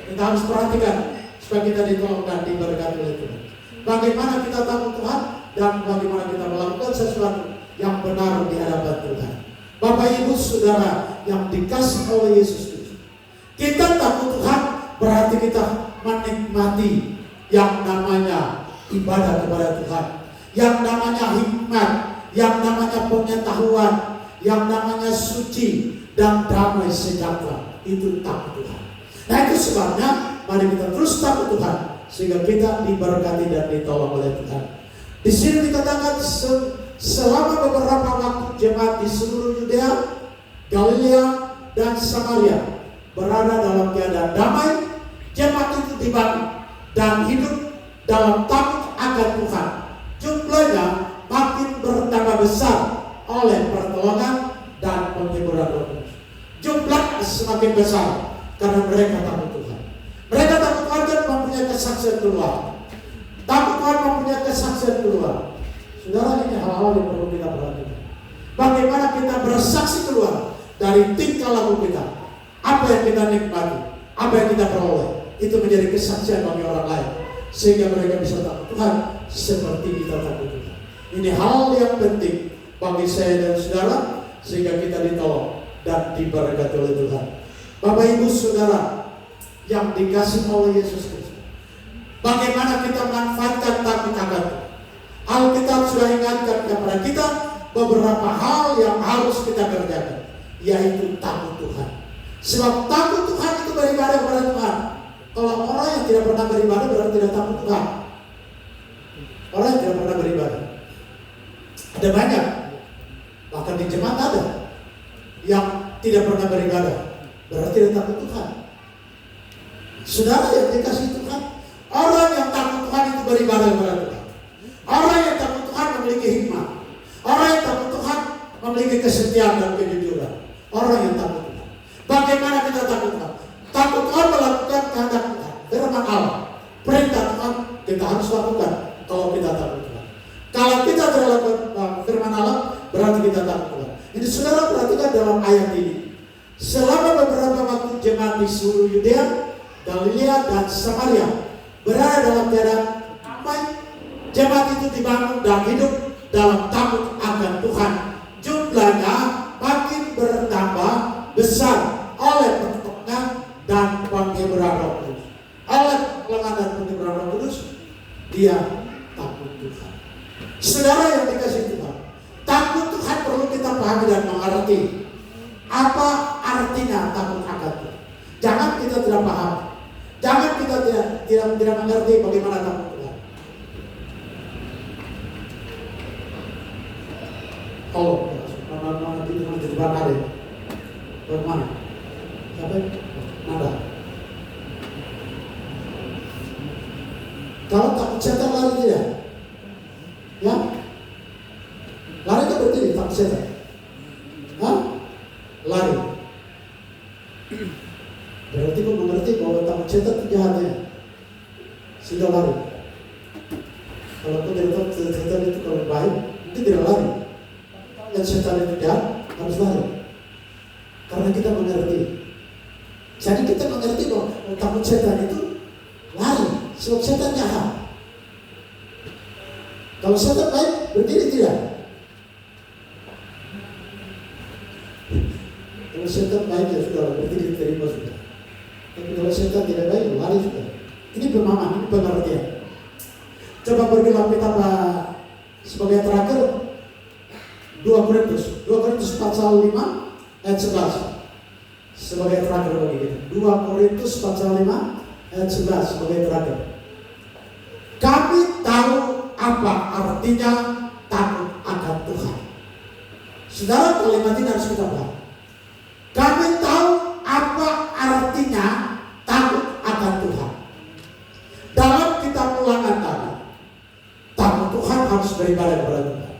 kita harus perhatikan supaya kita ditolong dan diberkati oleh Tuhan. Bagaimana kita takut Tuhan dan bagaimana kita melakukan sesuatu yang benar di hadapan Tuhan. Bapak Ibu Saudara yang dikasihi oleh Yesus Kristus, kita takut Tuhan berarti kita menikmati yang namanya ibadah kepada Tuhan, yang namanya hikmat, yang namanya pengetahuan, yang namanya suci dan damai sejahtera. Itu takut Tuhan. Nah itu sebabnya mari kita terus takut Tuhan sehingga kita diberkati dan ditolong oleh Tuhan. Di sini dikatakan selama beberapa waktu jemaat di seluruh Yudea, Galilea dan Samaria berada dalam keadaan damai. Jemaat itu dibangun dan hidup dalam takut akan Tuhan. Jumlahnya makin bertambah besar oleh pertolongan dan penghiburan Roh Kudus. Jumlahnya semakin besar karena mereka takut Tuhan. Mereka takut Tuhan dan mempunyai kesaksian keluar. Takut Tuhan mempunyai kesaksian keluar. Saudara, ini hal-hal yang perlu kita perhatikan. Bagaimana kita bersaksi keluar dari tingkah laku kita, apa yang kita nikmati, apa yang kita peroleh, itu menjadi kesaksian bagi orang lain, sehingga mereka bisa takut Tuhan seperti kita takut Tuhan. Ini hal yang penting bagi saya dan saudara, sehingga kita ditolong dan diberkati oleh Tuhan. Bapak Ibu Saudara yang dikasihi oleh Yesus Kristus, bagaimana kita manfaatkan takut akan Tuhan? Alkitab sudah ingatkan kepada kita beberapa hal yang harus kita kerjakan, yaitu takut Tuhan. Sebab takut Tuhan itu beribadah kepada Tuhan. Kalau orang yang tidak pernah beribadah berarti tidak takut Tuhan. Orang yang tidak pernah beribadah ada banyak, bahkan di jemaat ada yang tidak pernah beribadah berarti tidak takut Tuhan. Saudara yang dikasihi Tuhan, orang yang takut Tuhan itu beribadah kepada Tuhan. Orang yang takut Tuhan memiliki hikmat. Orang yang takut Tuhan memiliki kesetiaan dan kejujuran. Orang yang takut Tuhan. Bagaimana kita takut Tuhan? Takut Tuhan melakukan kehendak Tuhan. Firman Allah, perintah Tuhan kita harus lakukan kalau kita takut Tuhan. Kalau kita tidak lakukan firman Allah, berarti kita takut Tuhan. Jadi saudara perhatikan dalam ayat ini. Selama beberapa waktu jemaat di seluruh Yudea, Galilea dan Samaria berada dalam keadaan damai. Jemaat itu dibangun dan hidup dalam takut akan Tuhan. Jumlahnya makin bertambah besar oleh pertolongan dan penghiburan Roh Kudus. Oleh pertolongan dan penghiburan Roh Kudus, dia takut Tuhan. Saudara yang dikasihi Tuhan, mengerti apa artinya takut akan Tuhan. Jangan kita tidak paham. Jangan kita tidak mengerti bagaimana takut Tuhan. Oh, mana di depan ada. Bagaimana? Siapa? Nada. Kalau takut setan lari tidak? Ya? Lari itu berdiri takut setan. Hah? Lari. Berarti kau mengerti bahwa takut setan itu jahatnya. Sudah lari. Kalau kau tidak tahu setan itu kalau baik, itu tidak lari. Dan setan itu jahat, harus lari. Karena kita mengerti. Jadi kita mengerti bahwa takut setan itu lari. Sebab setan jahat. Kalau setan baik, berdiri tidak? Kalau setan baik ya sudah, berdiri terima sudah. Tapi kalau setan tidak baik, lari sudah. Ini pemahaman, ini pengertian. Coba pergilah kita sebagai terakhir 2 Korintus pasal 5 ayat 11. Sebagai terakhir bagi kita. 2 Korintus pasal 5 ayat 11 sebagai terakhir. Kami tahu apa artinya takut akan Tuhan. Saudara, kalimat ini harus kita paham. Kami tahu apa artinya takut akan Tuhan. Dalam kitab Ulangan tadi, takut Tuhan harus beribadah kepada Tuhan.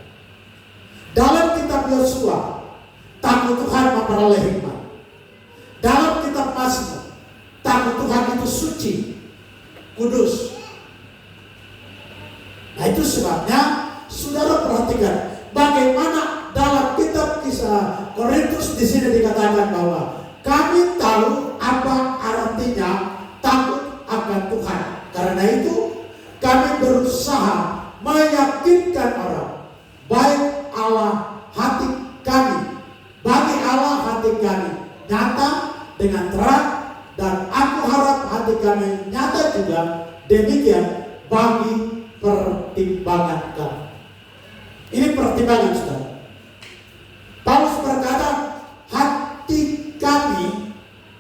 Dalam kitab Yosua, takut Tuhan memperoleh hikmat. Dalam kitab Mazmur, takut Tuhan itu suci, kudus. Nah itu sebabnya saudara perhatikan bagaimana dalam kitab Kisah Korintus di sini dikatakan bahwa kami tahu apa artinya takut akan Tuhan. Karena itu kami berusaha meyakinkan orang baik Allah hati kami, bagi Allah hati kami nyata dengan terang, dan aku harap hati kami nyata juga demikian bagi pertimbangan kami. Ini pertimbangan saudara. Paulus berkata hati kami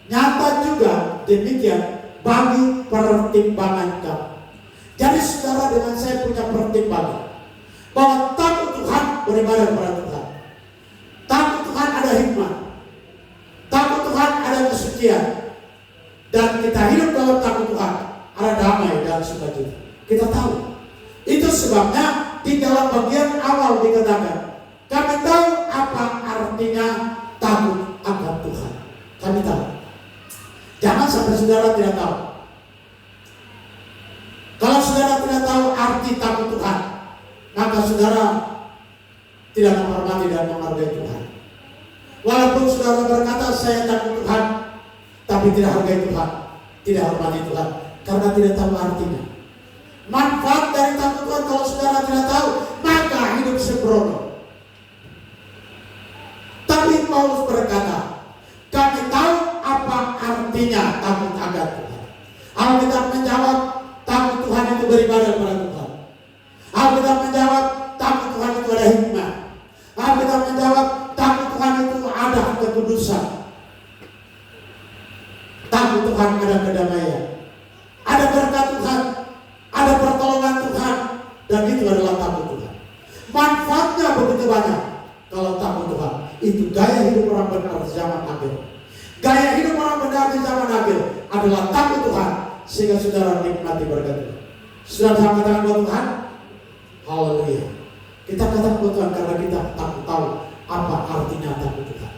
nyata juga demikian bagi pertimbangan kami. Jadi saudara dengan saya punya pertimbangan bahwa takut Tuhan beribadah kepada Tuhan. Takut Tuhan ada hikmat. Takut Tuhan ada kesucian. Dan kita hidup dalam takut Tuhan ada damai dan sukacita. Kita tahu. Itu sebabnya di dalam bagian awal dikatakan kami tahu apa artinya takut akan Tuhan. Kami tahu. Jangan sampai saudara tidak tahu. Kalau saudara tidak tahu arti takut Tuhan, maka saudara tidak menghormati dan menghargai Tuhan. Walaupun saudara berkata saya takut Tuhan, tapi tidak hargai Tuhan, tidak hormati Tuhan, karena tidak tahu artinya. Manfaat dari takut Tuhan kalau saudara tidak tahu, maka hidup sembrono. Tapi Paulus berkata, kami tahu apa artinya takut akan Tuhan. Alkitab menjawab, takut Tuhan itu beribadah kepada Tuhan. Alkitab menjawab, takut Tuhan itu ada hikmah. Alkitab menjawab, takut Tuhan itu ada kekudusan. Takut Tuhan ada kedamaian. Ada berkat Tuhan, ada pertolongan Tuhan, dan itu adalah takut Tuhan. Manfaatnya begitu banyak kalau takut Tuhan. Itu gaya hidup orang benar di zaman akhir. Gaya hidup orang benar di zaman akhir adalah takut Tuhan, sehingga saudara nikmati berkat Tuhan. Sudah katakan buat Tuhan, haleluya. Kita katakan buat Tuhan karena kita tahu apa artinya takut Tuhan.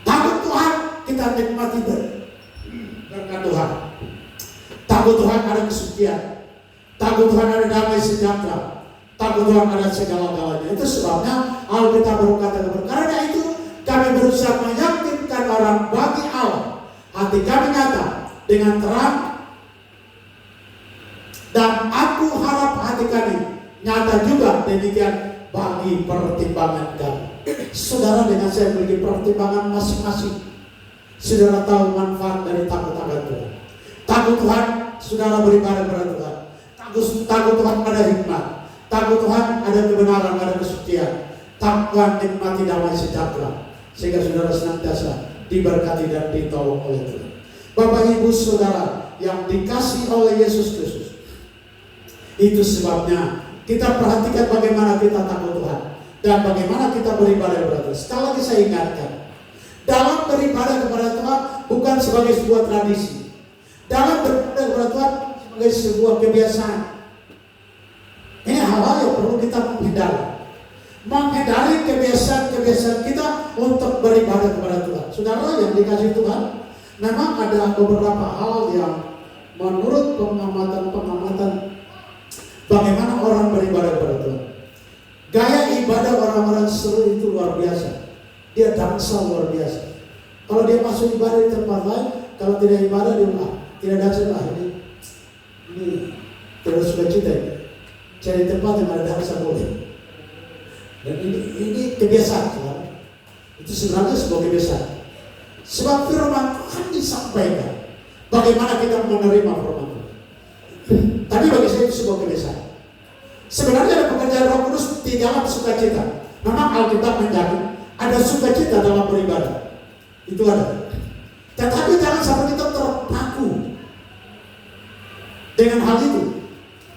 Takut Tuhan kita nikmati berkat Tuhan. Takut Tuhan ada kesucian. Takut Tuhan ada damai sejahtera. Takut Tuhan ada segala-galanya. Itu sebabnya Alkitab berkata, karena itu kami berusaha meyakinkan orang bagi Allah hati kami nyata dengan terang, dan aku harap hati kami nyata juga demikian bagi pertimbangan kami. Saudara dengan saya memiliki pertimbangan masing-masing. Saudara tahu manfaat dari takut akan Tuhan. Takut Tuhan, saudara beribadah kepada Tuhan. Takut Tuhan ada hikmat. Takut Tuhan ada kebenaran, ada kesucian. Takut Tuhan nikmati damai sejahtera. sehingga saudara senantiasa diberkati dan ditolong oleh Tuhan. Bapak Ibu Saudara yang dikasihi oleh Yesus Kristus, itu sebabnya kita perhatikan bagaimana kita takut Tuhan dan bagaimana kita beribadah kepada Tuhan. Sekali lagi saya ingatkan, dalam beribadah kepada Tuhan bukan sebagai sebuah tradisi, dalam beribadah kepada Tuhan sebagai sebuah kebiasaan. Ini hal-hal yang perlu kita menghindari kebiasaan-kebiasaan kita untuk beribadah kepada Tuhan. Saudara yang dikasihi Tuhan, memang ada beberapa hal yang menurut pengamatan bagaimana orang beribadah kepada Tuhan. Gaya ibadah orang-orang seru itu luar biasa. Dia dansa luar biasa. Kalau dia masuk ibadah di tempat lain, kalau tidak ibadah dia tidak dansa ini tidak suka cita ini. Cari tempat yang ada dansa boleh. Dan ini kebiasaan, saudara. Itu sebenarnya sebuah kebiasaan. Sebab firman Tuhan disampaikan. Bagaimana kita menerima firman Tuhan. Tapi bagi saya itu sebuah kebiasaan. Sebenarnya ada pekerjaan Roh Kudus di dalam sukacita. Memang Alkitab menjamin ada sukacita dalam beribadah. Itu ada. Tetapi jangan sampai kita terpaku dengan hal itu.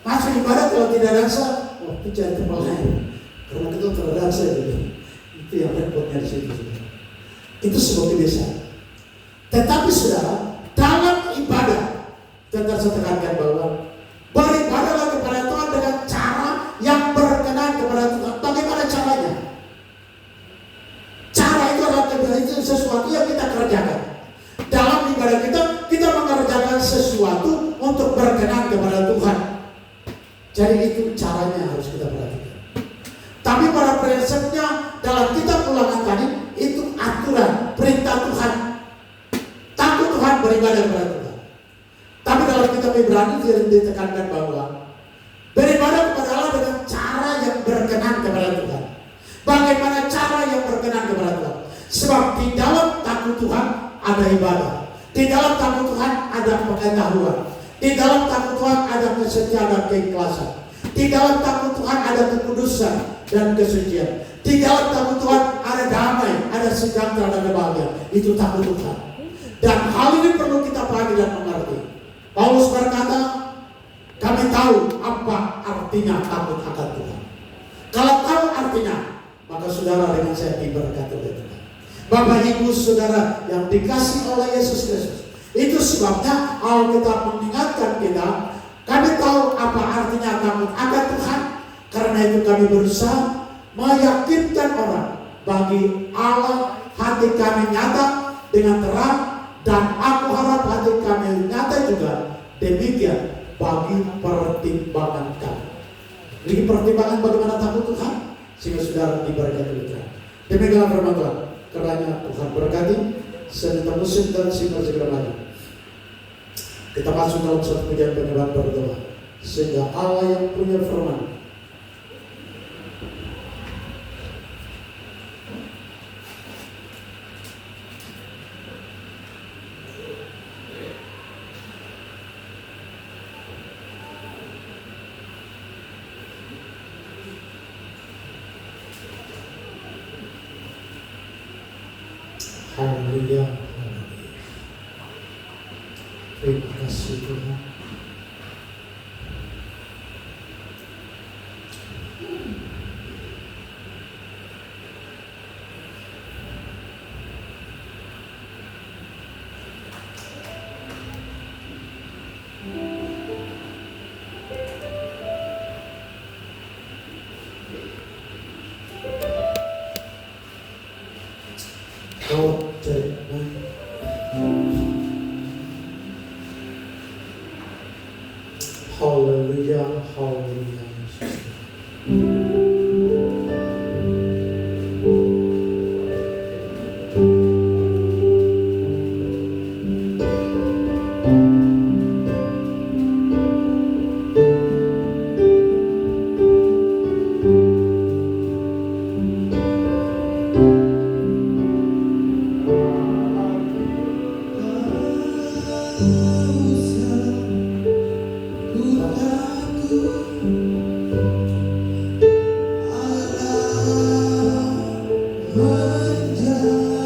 Masuk ibadah kalau tidak dansa, itu jangan tempat lain. Karena kita terdansa gitu. Itu yang repotnya di situ. Itu sebuah kebiasaan. Tetapi saudara, dalam ibadah, tetap saya tekankan bahwa beribadahlah kepada Tuhan dengan cara yang berkenan kepada Tuhan. Bagaimana caranya? Cara itu adalah itu sesuatu yang kita kerjakan. Dalam ibadah kita mengerjakan sesuatu untuk berkenan kepada Tuhan. Jadi itu caranya harus kita perhatikan. Tapi pada prinsipnya dalam kitab Ulangan tadi itu aturan, perintah Tuhan. Takut Tuhan, beribadah kepada Tuhan. Tapi dalam kitab Ibrani ditekankan bahwa beribadah kepada Allah dengan cara yang berkenan kepada Tuhan. Bagaimana cara yang berkenan kepada Tuhan? Sebab di dalam takut Tuhan ada ibadah. Di dalam takut Tuhan ada pengetahuan. Di dalam takut Tuhan ada kesetiaan dan keikhlasan. Di dalam takut Tuhan ada kekudusan dan kesucian. Di dalam takut Tuhan ada damai, ada sejahtera dan kebahagiaan. Itu takut Tuhan. Dan hal ini perlu kita pahami dan mengerti. Paulus berkata, kami tahu apa artinya takut akan Tuhan. Kalau tahu artinya, maka saudara dengan saya diberkati oleh Tuhan. Bapak Ibu Saudara yang dikasihi oleh Yesus Kristus, itu sebabnya Alkitab mengingatkan kita, kami tahu apa artinya takut akan Tuhan. Karena itu kami berusaha meyakinkan orang bagi Allah hati kami nyata dengan terang, dan aku harap hati kami nyata juga demikian bagi pertimbangan kami. Ini pertimbangan bagaimana takut Tuhan sehingga saudara diberkati oleh Tuhan. Demikianlah firman Tuhan. Kerana Tuhan berkati serta musik dan sinar segera maju. Kita masuk dalam satu pujian penyembahan berdoa sehingga Allah yang punya firman Haleluya. Terima kasih Tuhan. Kau jangan haleluya, haleluya. Allah menjadi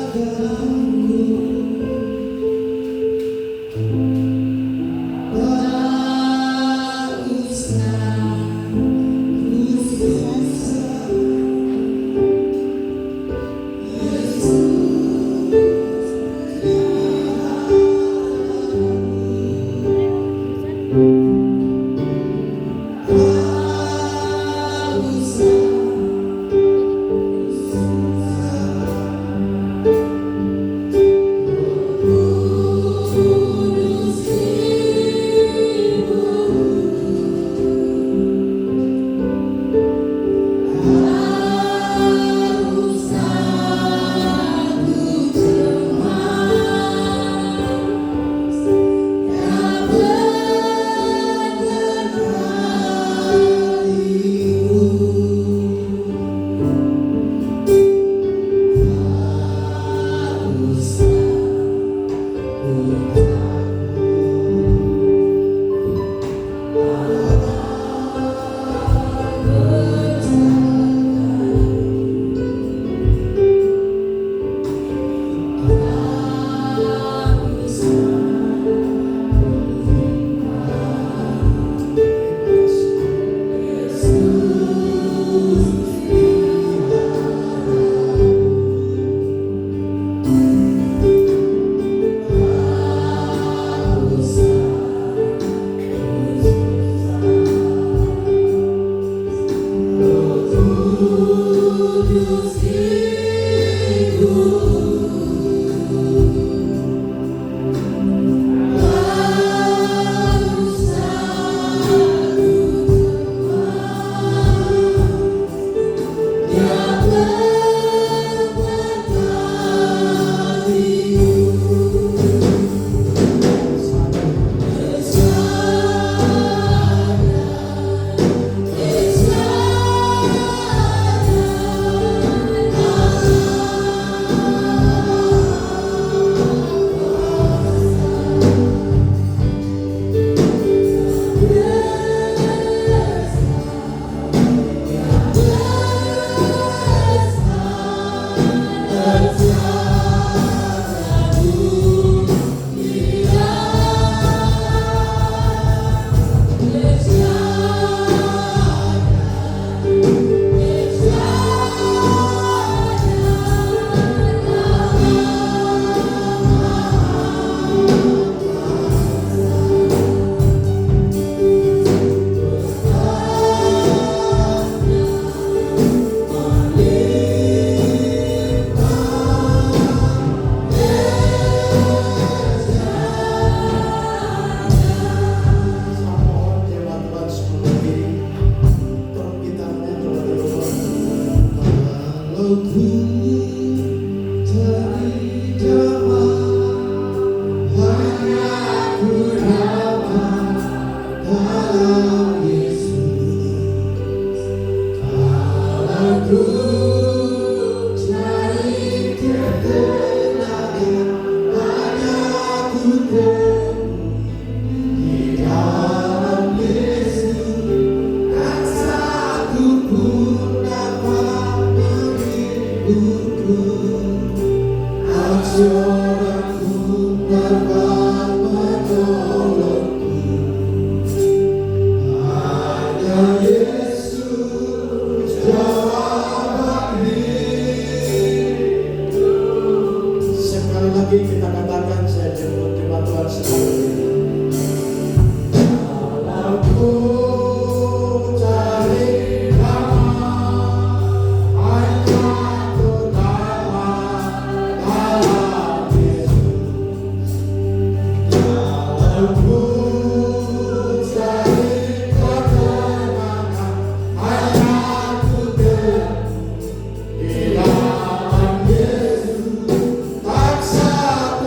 ku cari damai, hanya ku dapat dalam Yesus. Kalau ku cari ketenangan, hanya ku temui di dalam Yesus. Tak satu pun dapat menghiburku, tak seorang pun dapat menolongku. Hanya Yesus jawaban hidup. Sekali lagi kita katakan, saya jemput firman Tuhan sekarang. Kalau ku cari damai, hanya ku dapat dalam Yesus. Kalau ku cari ketenangan, hanya ku temui di dalam Yesus. Tak satu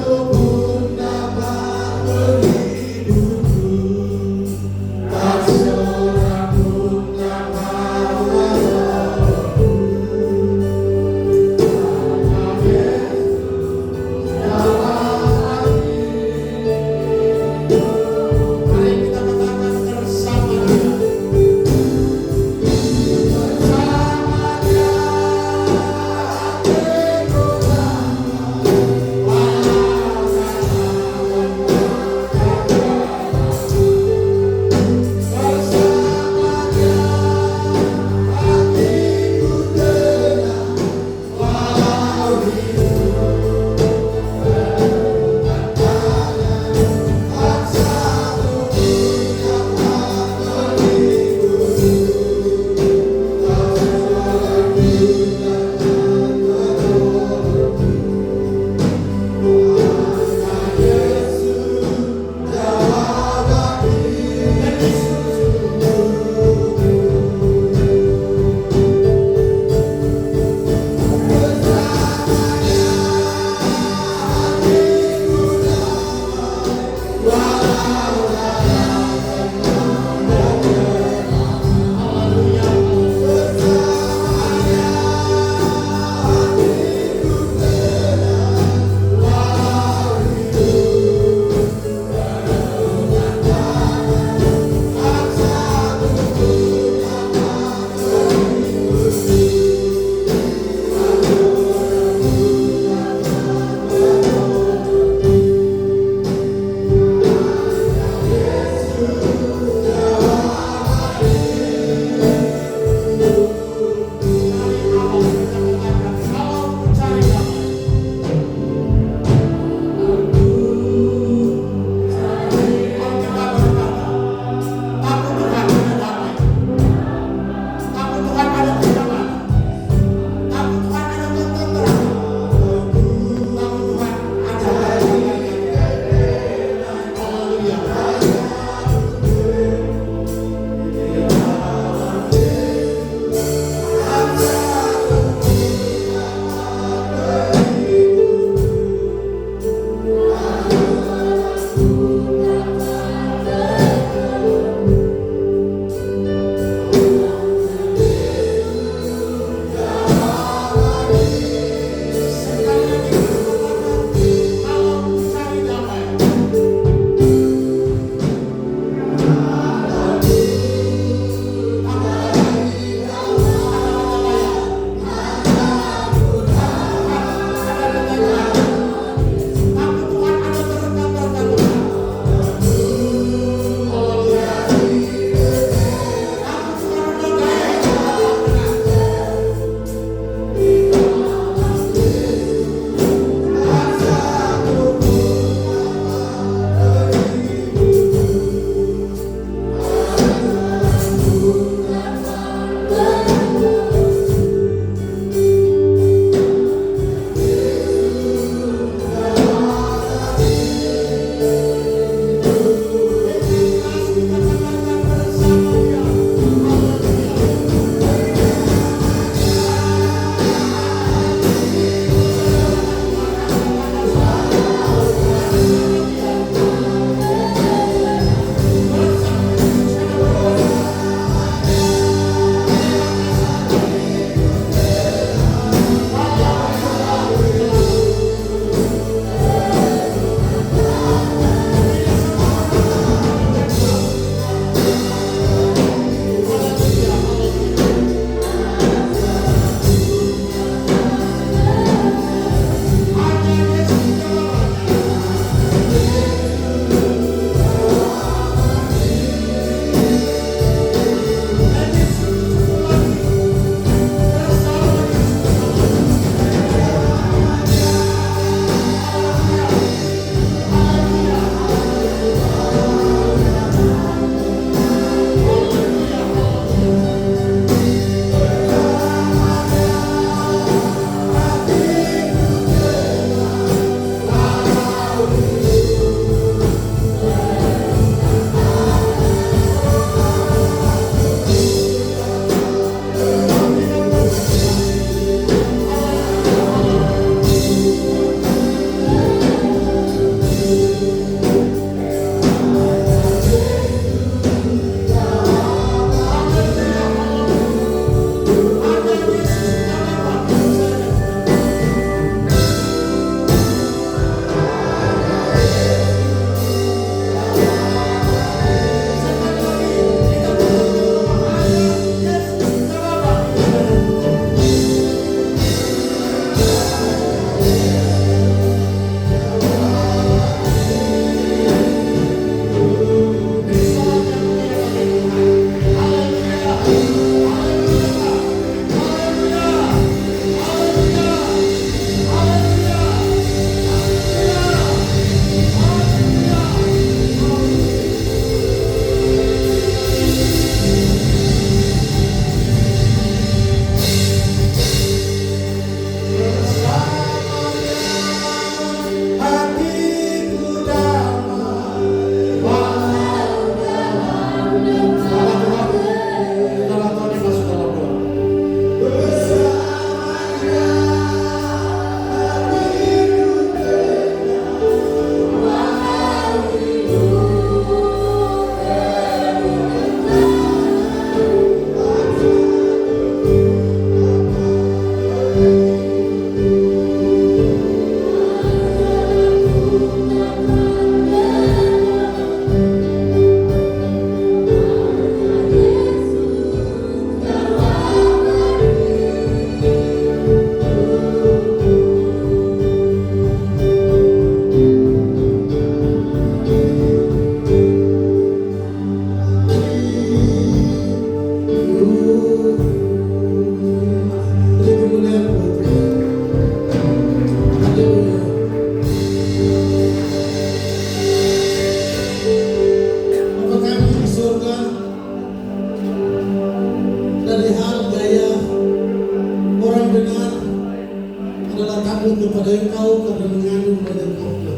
takut kepada Engkau karena mengandung banyak makna.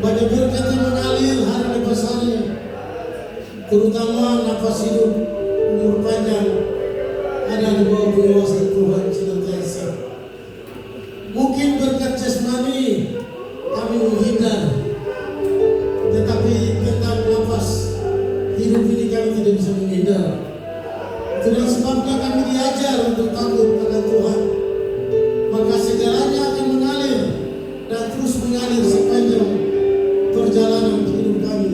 Banyak berkat yang mengalir hari lepas hari, terutama nafas hidup, umur panjang ada di bawah penguasa Tuhan senantiasa. Mungkin berkat jasmani kami menghindar, tetapi tentang nafas hidup ini kami tidak bisa menghindar. Itulah sebabnya kami diajar untuk takut pada Tuhan. Maka segalanya akan mengalir dan terus mengalir sepanjang perjalanan hidup kami.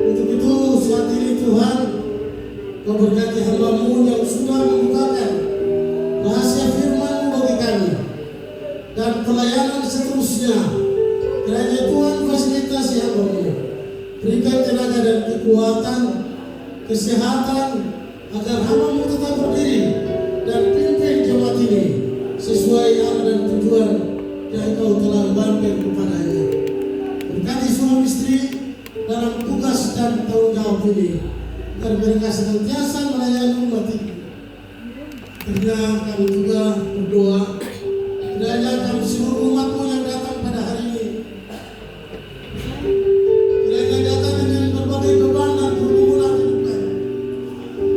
Untuk itu saat ini Tuhan, Kau berkati hamba-Mu yang sudah membukakan rahasia firman-Mu bagi kami, dan pelayanan seterusnya. Kiranya Tuhan fasilitasi hamba-Mu, berikan tenaga dan kekuatan, kesehatan, agar hamba-Mu tetap berdiri dan pimpin jemaat ini sesuai arah dan tujuan yang Kau telah bebankan kepadanya. Berkati suami istri dalam tugas dan tanggung jawab ini, agar mereka senantiasa melayani umat ini. Kiranya kami juga berdoa, kiranya kami seluruh umat-Mu yang datang pada hari ini, kiranya datang dengan berbagai beban dan pergumulan hidup kami.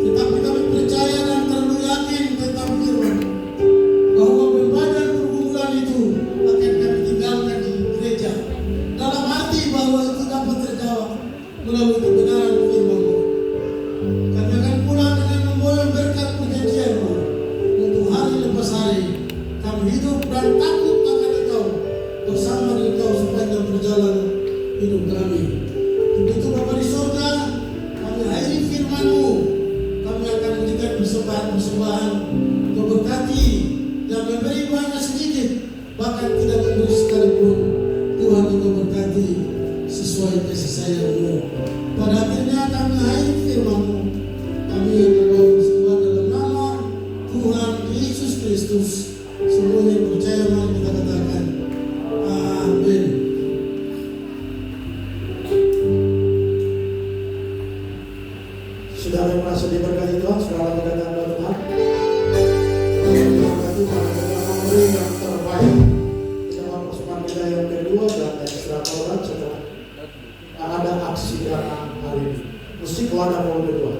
Tetapi kami percaya dan terlalu yakin tentang firman bahwa berbagai pergumulan itu akan kami tinggalkan di gereja, dalam arti bahwa itu dapat terjawab melalui kebenaran firman-Mu. Kami akan pulang dengan membawa berkat perjanjian-Mu untuk hari lepas hari. Kami hidup dan takut akan Engkau, bersama dengan Engkau sepanjang perjalanan hidup kami. Begitu Bapa di surga, kami akhiri firman-Mu. Kami akan memberikan persembahan-persembahan. Kau berkati dan memberi banyak sedikit, bahkan tidak memberi sekalipun. Tuhan Engkau berkati sesuai kasih sayang-Mu. Pada akhirnya kami akhiri firman-Mu. Kami yang membawa persembahan dalam nama Tuhan Yesus Kristus. Semuanya yang percaya mari kita katakan amin. Sudah merasa diberkati Tuhan, saudara kita datang kepada Tuhan. Terima kasih para memberi yang terbaik. Kita mau persembahan kita yang kedua dan ekstra koran setelah ada aksi karena hari ini. Musik wadah yang kedua.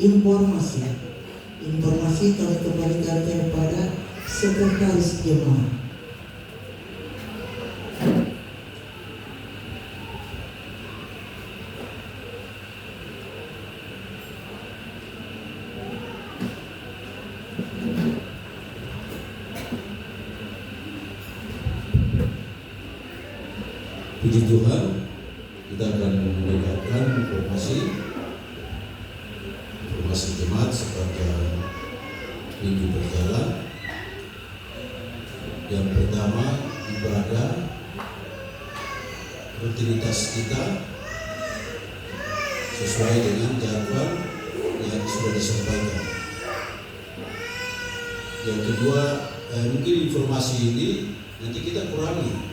Informasi kami kembalikan kepada Sekretaris Jemaat. Puji Tuhan, kita akan mendengarkan informasi jemaat sepanjang minggu berjalan. Yang pertama, ibadah rutinitas kita sesuai dengan jadwal yang sudah disampaikan. Yang kedua, mungkin informasi ini nanti kita kurangi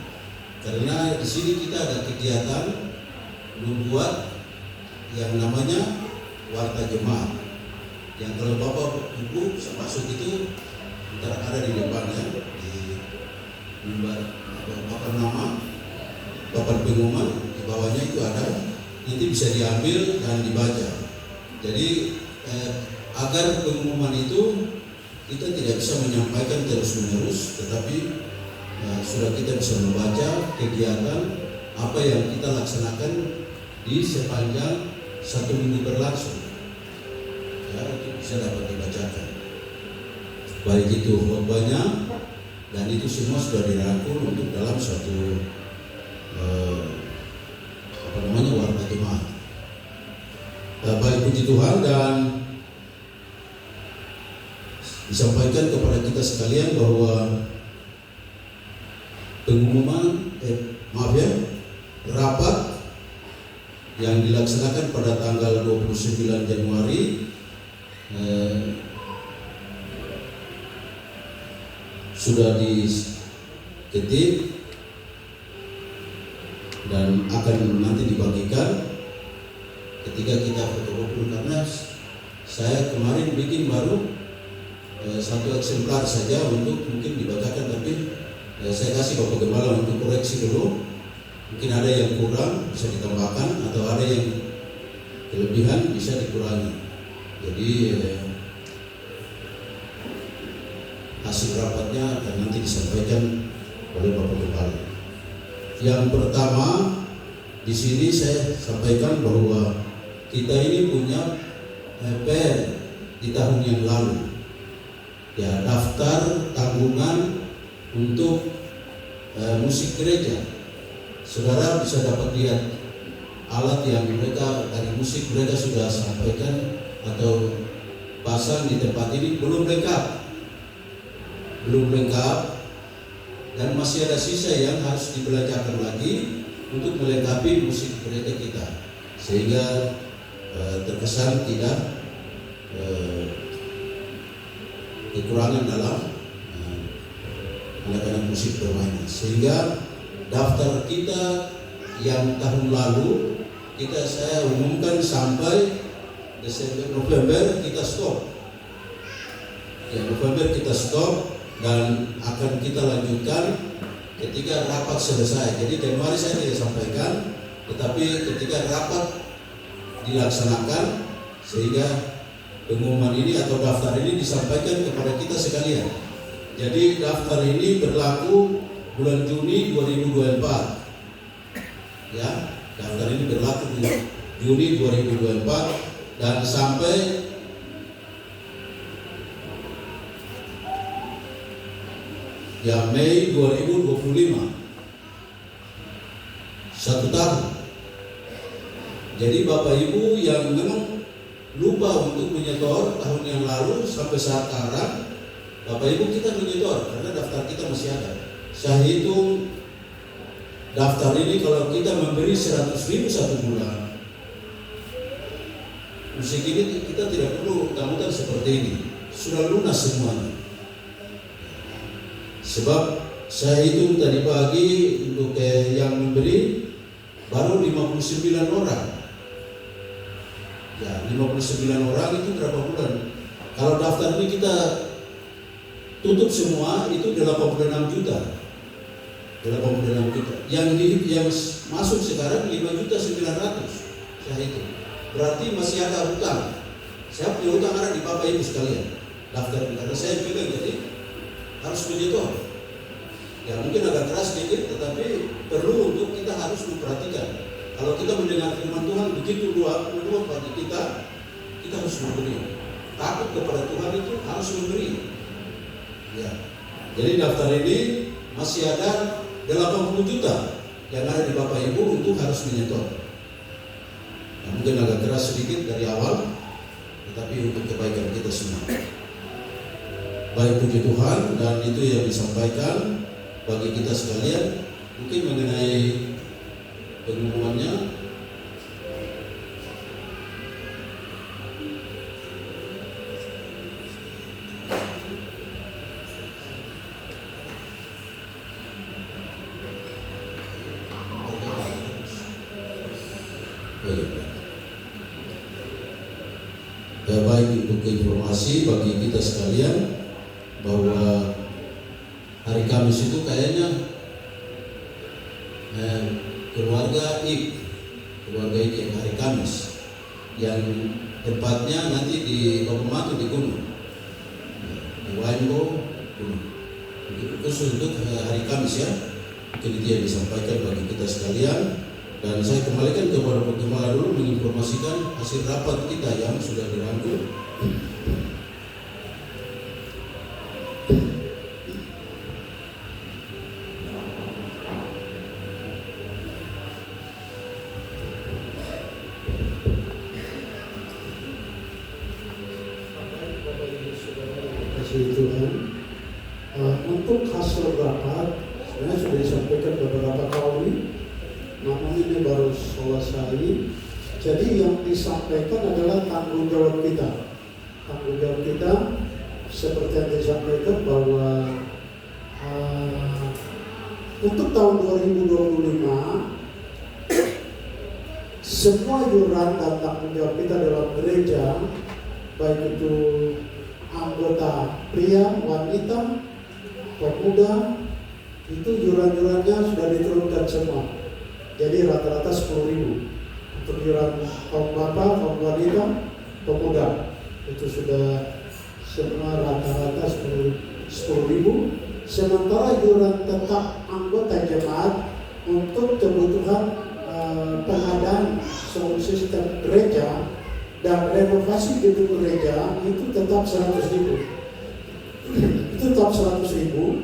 karena di sini kita ada kegiatan membuat yang namanya warta jemaat. Yang kalau Bapak Ibu masuk itu ntar ada di depannya di papan nama, papan pengumuman di bawahnya itu ada, nanti bisa diambil dan dibaca. Jadi agar pengumuman itu kita tidak bisa menyampaikan terus-menerus, tetapi sudah kita bisa membaca kegiatan apa yang kita laksanakan di sepanjang 1 minggu berlangsung. Ya, itu bisa dapat dibacakan. Baik itu khotbahnya dan itu semua sudah dirangkum untuk dalam suatu warta jemaat. Baik, puji Tuhan, dan disampaikan kepada kita sekalian bahwa pengumuman rapat yang dilaksanakan pada tanggal 29 Januari sudah diketik dan akan nanti dibagikan ketika kita fotokopi, karena saya kemarin bikin baru satu eksemplar saja untuk mungkin dibacakan, tapi saya kasih Bapak Gembala untuk koreksi dulu. Mungkin ada yang kurang bisa ditambahkan atau ada yang kelebihan bisa dikurangi. Jadi hasil rapatnya akan nanti disampaikan oleh Bapak Gembala. Yang pertama di sini saya sampaikan bahwa kita ini punya PR di tahun yang lalu, ya, daftar tanggungan untuk musik gereja. Saudara bisa dapat lihat alat yang mereka dari musik mereka sudah sampaikan atau pasang di tempat ini belum lengkap dan masih ada sisa yang harus dibelanjakan lagi untuk melengkapi musik gereja kita, sehingga terkesan tidak kekurangan dalam anak-anak musik bermain. Sehingga daftar kita yang tahun lalu saya umumkan sampai November kita stop. Ya, November kita stop dan akan kita lanjutkan ketika rapat selesai. Jadi Januari saya tidak sampaikan, tetapi ketika rapat dilaksanakan sehingga pengumuman ini atau daftar ini disampaikan kepada kita sekalian. Jadi daftar ini berlaku bulan Juni 2024. Ya, daftar ini berlaku di Juni 2024 dan sampai Mei 2025, 1 tahun. Jadi Bapak Ibu yang memang lupa untuk menyetor tahun yang lalu sampai saat sekarang, Bapak Ibu kita menyetor karena daftar kita masih ada. Saya hitung daftar ini kalau kita memberi 100.000 1 bulan, musik ini kita tidak perlu utang-utang seperti ini, sudah lunas semuanya. Sebab saya hitung tadi pagi untuk yang memberi baru 59 orang. Ya, 59 orang itu berapa bulan? Kalau daftar ini kita tutup semua itu 86 juta. 86 juta. Yang masuk sekarang 5.900.000 saya hitung. Berarti masih ada hutang Saya punya utang ada di Bapak Ibu sekalian. Daftar karena saya pegang, jadi harus menyetor. Ya mungkin agak keras sedikit, tetapi perlu untuk kita harus memperhatikan. Kalau kita mendengar firman Tuhan begitu luar bagi kita harus memberi. Takut kepada Tuhan itu harus memberi. Ya. Jadi daftar ini masih ada 80 juta yang ada di Bapak Ibu untuk harus menyetor. Ya, mungkin agak keras sedikit dari awal, tetapi untuk kebaikan kita semua. Baik, puji Tuhan, dan itu yang disampaikan bagi kita sekalian. Mungkin mengenai pengumumannya, baik, untuk informasi bagi kita sekalian bahwa hari Kamis itu kayaknya keluarga Ik hari Kamis yang tempatnya nanti di Lokomatu di Gunung, di Waimbo Gunung, khusus untuk hari Kamis ya. Mungkin itu yang disampaikan bagi kita sekalian. Dan saya kembalikan kepada Pak Gembala dulu menginformasikan hasil rapat kita yang sudah dirangkum. Kasih Tuhan. Untuk hasil rapat sebenarnya sudah disampaikan beberapa kali. Namun ini baru selesai. Jadi yang disampaikan adalah tanggung jawab kita. Tanggung jawab kita seperti yang disampaikan bahwa untuk tahun 2025 semua iuran dan tanggung jawab kita dalam gereja, baik itu anggota pria, wanita, pemuda, itu iuran-iurannya sudah diturunkan semua. Jadi rata-rata 10.000 untuk iuran kaum bapak, kaum wanita, pemuda. Itu sudah semua rata-rata 10.000. Sementara iuran tetap anggota jemaat untuk kebutuhan pengadaan sistem gereja dan renovasi gedung gereja itu tetap 100.000. Itu tetap 100.000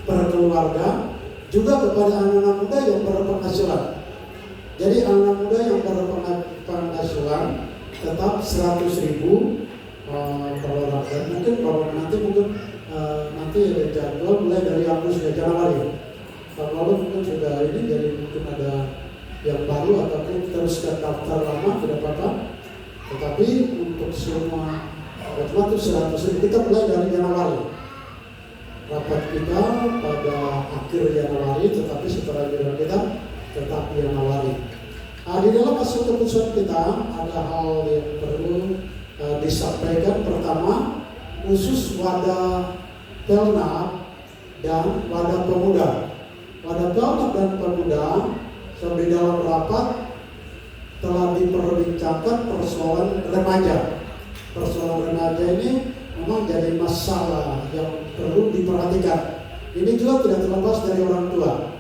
per keluarga. Juga kepada anak-anak muda yang berpenghasilan. Jadi anak muda yang berpenghasilan tetap 100.000 per orang. Dan mungkin kalau nanti ada jadwal mulai dari Agustus ke Januari. Kalau mungkin sudah ini, jadi mungkin ada yang baru ataupun teruskan daftar lama tidak apa-apa. Tetapi untuk semua itu 100.000 kita mulai dari Januari. Rapat kita pada akhir Januari, tetapi setelah iuran kita tetap Januari. Di dalam hasil keputusan kita ada hal yang perlu disampaikan. Pertama, khusus wadah Pelnap dan wadah pemuda. Wadah Pelnap dan pemuda sampai dalam rapat telah diperbincangkan persoalan remaja. Persoalan remaja ini memang jadi masalah yang perlu diperhatikan. Ini juga tidak terlepas dari orang tua.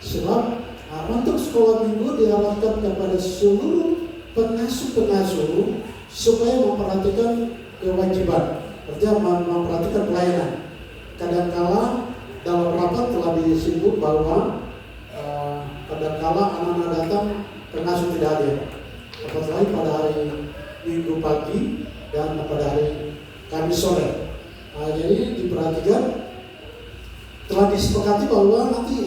Sebab untuk sekolah minggu diharapkan kepada seluruh pengasuh-pengasuh supaya memperhatikan kewajiban, artinya memperhatikan pelayanan. Kadangkala dalam rapat telah disinggung bahwa kadangkala anak-anak datang pengasuh tidak hadir. Apalagi pada hari Minggu pagi dan pada hari Kamis sore. Jadi diperhatikan, telah disepakati bahwa nanti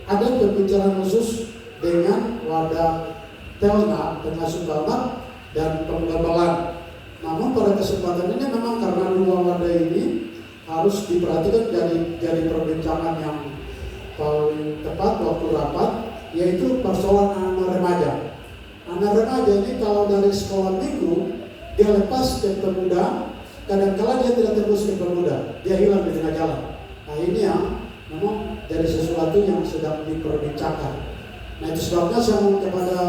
ada pembicaraan khusus dengan wadah Pelnap, pengasuh Pelnap dan penggabalan. Namun pada kesempatan ini memang karena dua wadah ini harus diperhatikan dari perbincangan yang paling tepat waktu rapat, yaitu persoalan anak remaja. Anak remaja ini kalau dari sekolah minggu dia lepas ke pemuda, kadang-kala dia tidak tembus ke pemuda, dia hilang di tengah jalan. Nah ini yang memang dari sesuatu yang sedang diperbincangkan. Nah itu sebabnya saya mohon kepada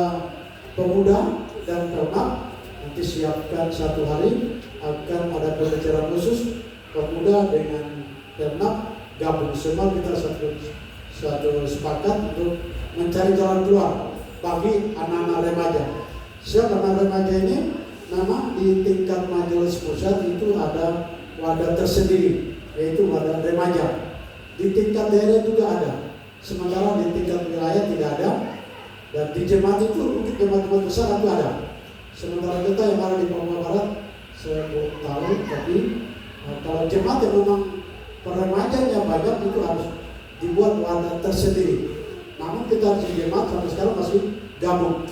pemuda dan Pelnap nanti siapkan 1 hari akan ada pembicaraan khusus pemuda dengan Pemnap gabung semua, kita satu sepakat untuk mencari jalan keluar bagi anak-anak remaja. Siapa anak remaja ini? Nama di tingkat majelis pusat itu ada wadah tersendiri, yaitu wadah remaja. Di tingkat daerah juga ada, sementara di tingkat wilayah tidak ada. Dan di jemaat itu mungkin jemaat-jemaat besar itu ada. Sementara kita yang ada di Papua Barat saya belum tahu, tapi kalau jemaat yang memang peremajanya banyak itu harus dibuat wadah tersendiri. Namun kita di jemaat sampai sekarang masih gabung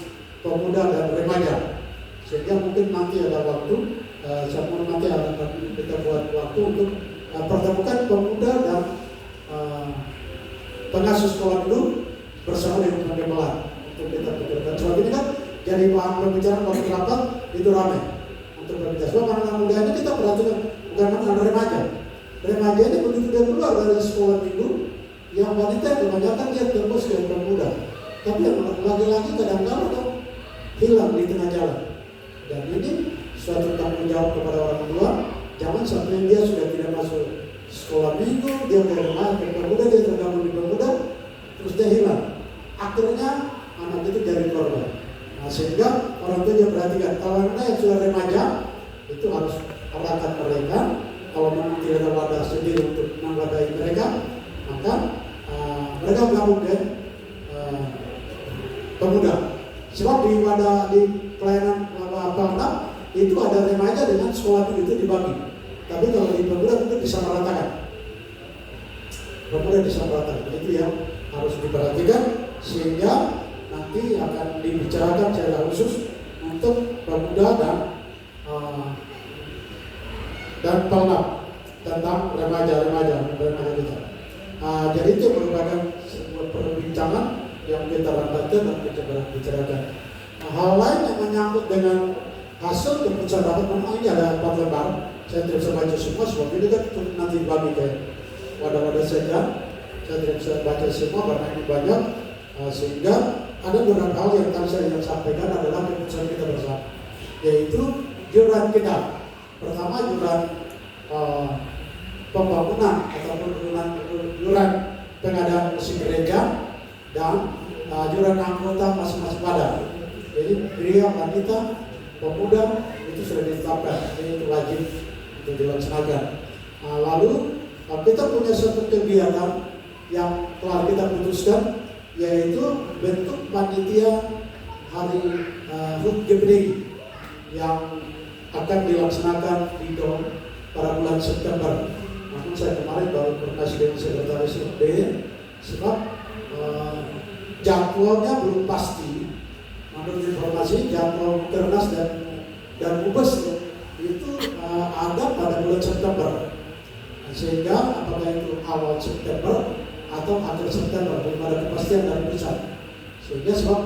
pemuda dan remaja, sehingga mungkin nanti ada waktu, nanti kita buat waktu untuk pertemukan pemuda dan pengasuh sekolah dulu bersama dengan penggembalaan untuk kita pikirkan. Sebab ini kan jadi bahan pembicaraan waktu rapat itu ramai untuk berbicara. Sebab anak-anak muda ini kita perhatikan bukan anak remaja. Remaja ini begitu dia keluar dari sekolah minggu, yang wanita kebanyakan dia tembus ke pemuda. Tapi yang laki-laki kadang-kadang hilang di tengah jalan. Dan ini suatu tanggung jawab kepada orang tua. Jangan sampai dia sudah tidak masuk sekolah minggu, dia ke pemuda, dia tergabung di pemuda, terus dia hilang. Akhirnya anak itu jadi korban. Nah, sehingga orang tua dia perhatikan, kalau anak yang sudah remaja itu harus arahkan mereka. Kalau memang tidak ada wadah sendiri untuk mewadahi mereka, maka mereka gabung ke pemuda. Sebab di wadah di pelayanan Pemnap itu ada remaja dengan sekolah itu dibagi. Tapi kalau di pemuda itu disamaratakan. Pemuda disamaratakan. Itu yang harus diperhatikan sehingga nanti akan dibicarakan secara khusus untuk pemuda dan Pemnap tentang remaja kita. Jadi itu merupakan sebuah perbincangan yang kita rapatkan dan kita bicarakan. Hal lain yang menyangkut dengan hasil keputusan rapat, memang ini ada 4 lembar. Saya tidak bisa baca semua, sebab ini kan nanti bagi ke wadah-wadah saja. Saya tidak bisa baca semua karena ini banyak, sehingga ada beberapa hal yang tadi saya ingin sampaikan adalah keputusan kita bersama, yaitu iuran kita. Pertama, iuran pembangunan ataupun iuran pengadaan mesin gereja dan iuran anggota masing-masing wadah. Jadi pria, wanita, pemuda itu sudah ditetapkan, ini itu wajib untuk dilaksanakan. Lalu kita punya satu kegiatan yang telah kita putuskan, yaitu bentuk panitia hari HUT GPDI yang akan dilaksanakan di DOM pada bulan September. Namun saya kemarin baru koordinasi dengan sekretaris B, sebab jadwalnya belum pasti. Menurut informasi jadwal Kernas dan Ubes itu ada pada bulan September, sehingga apakah itu awal September atau akhir September belum ada kepastian dari pusat. Sehingga sebab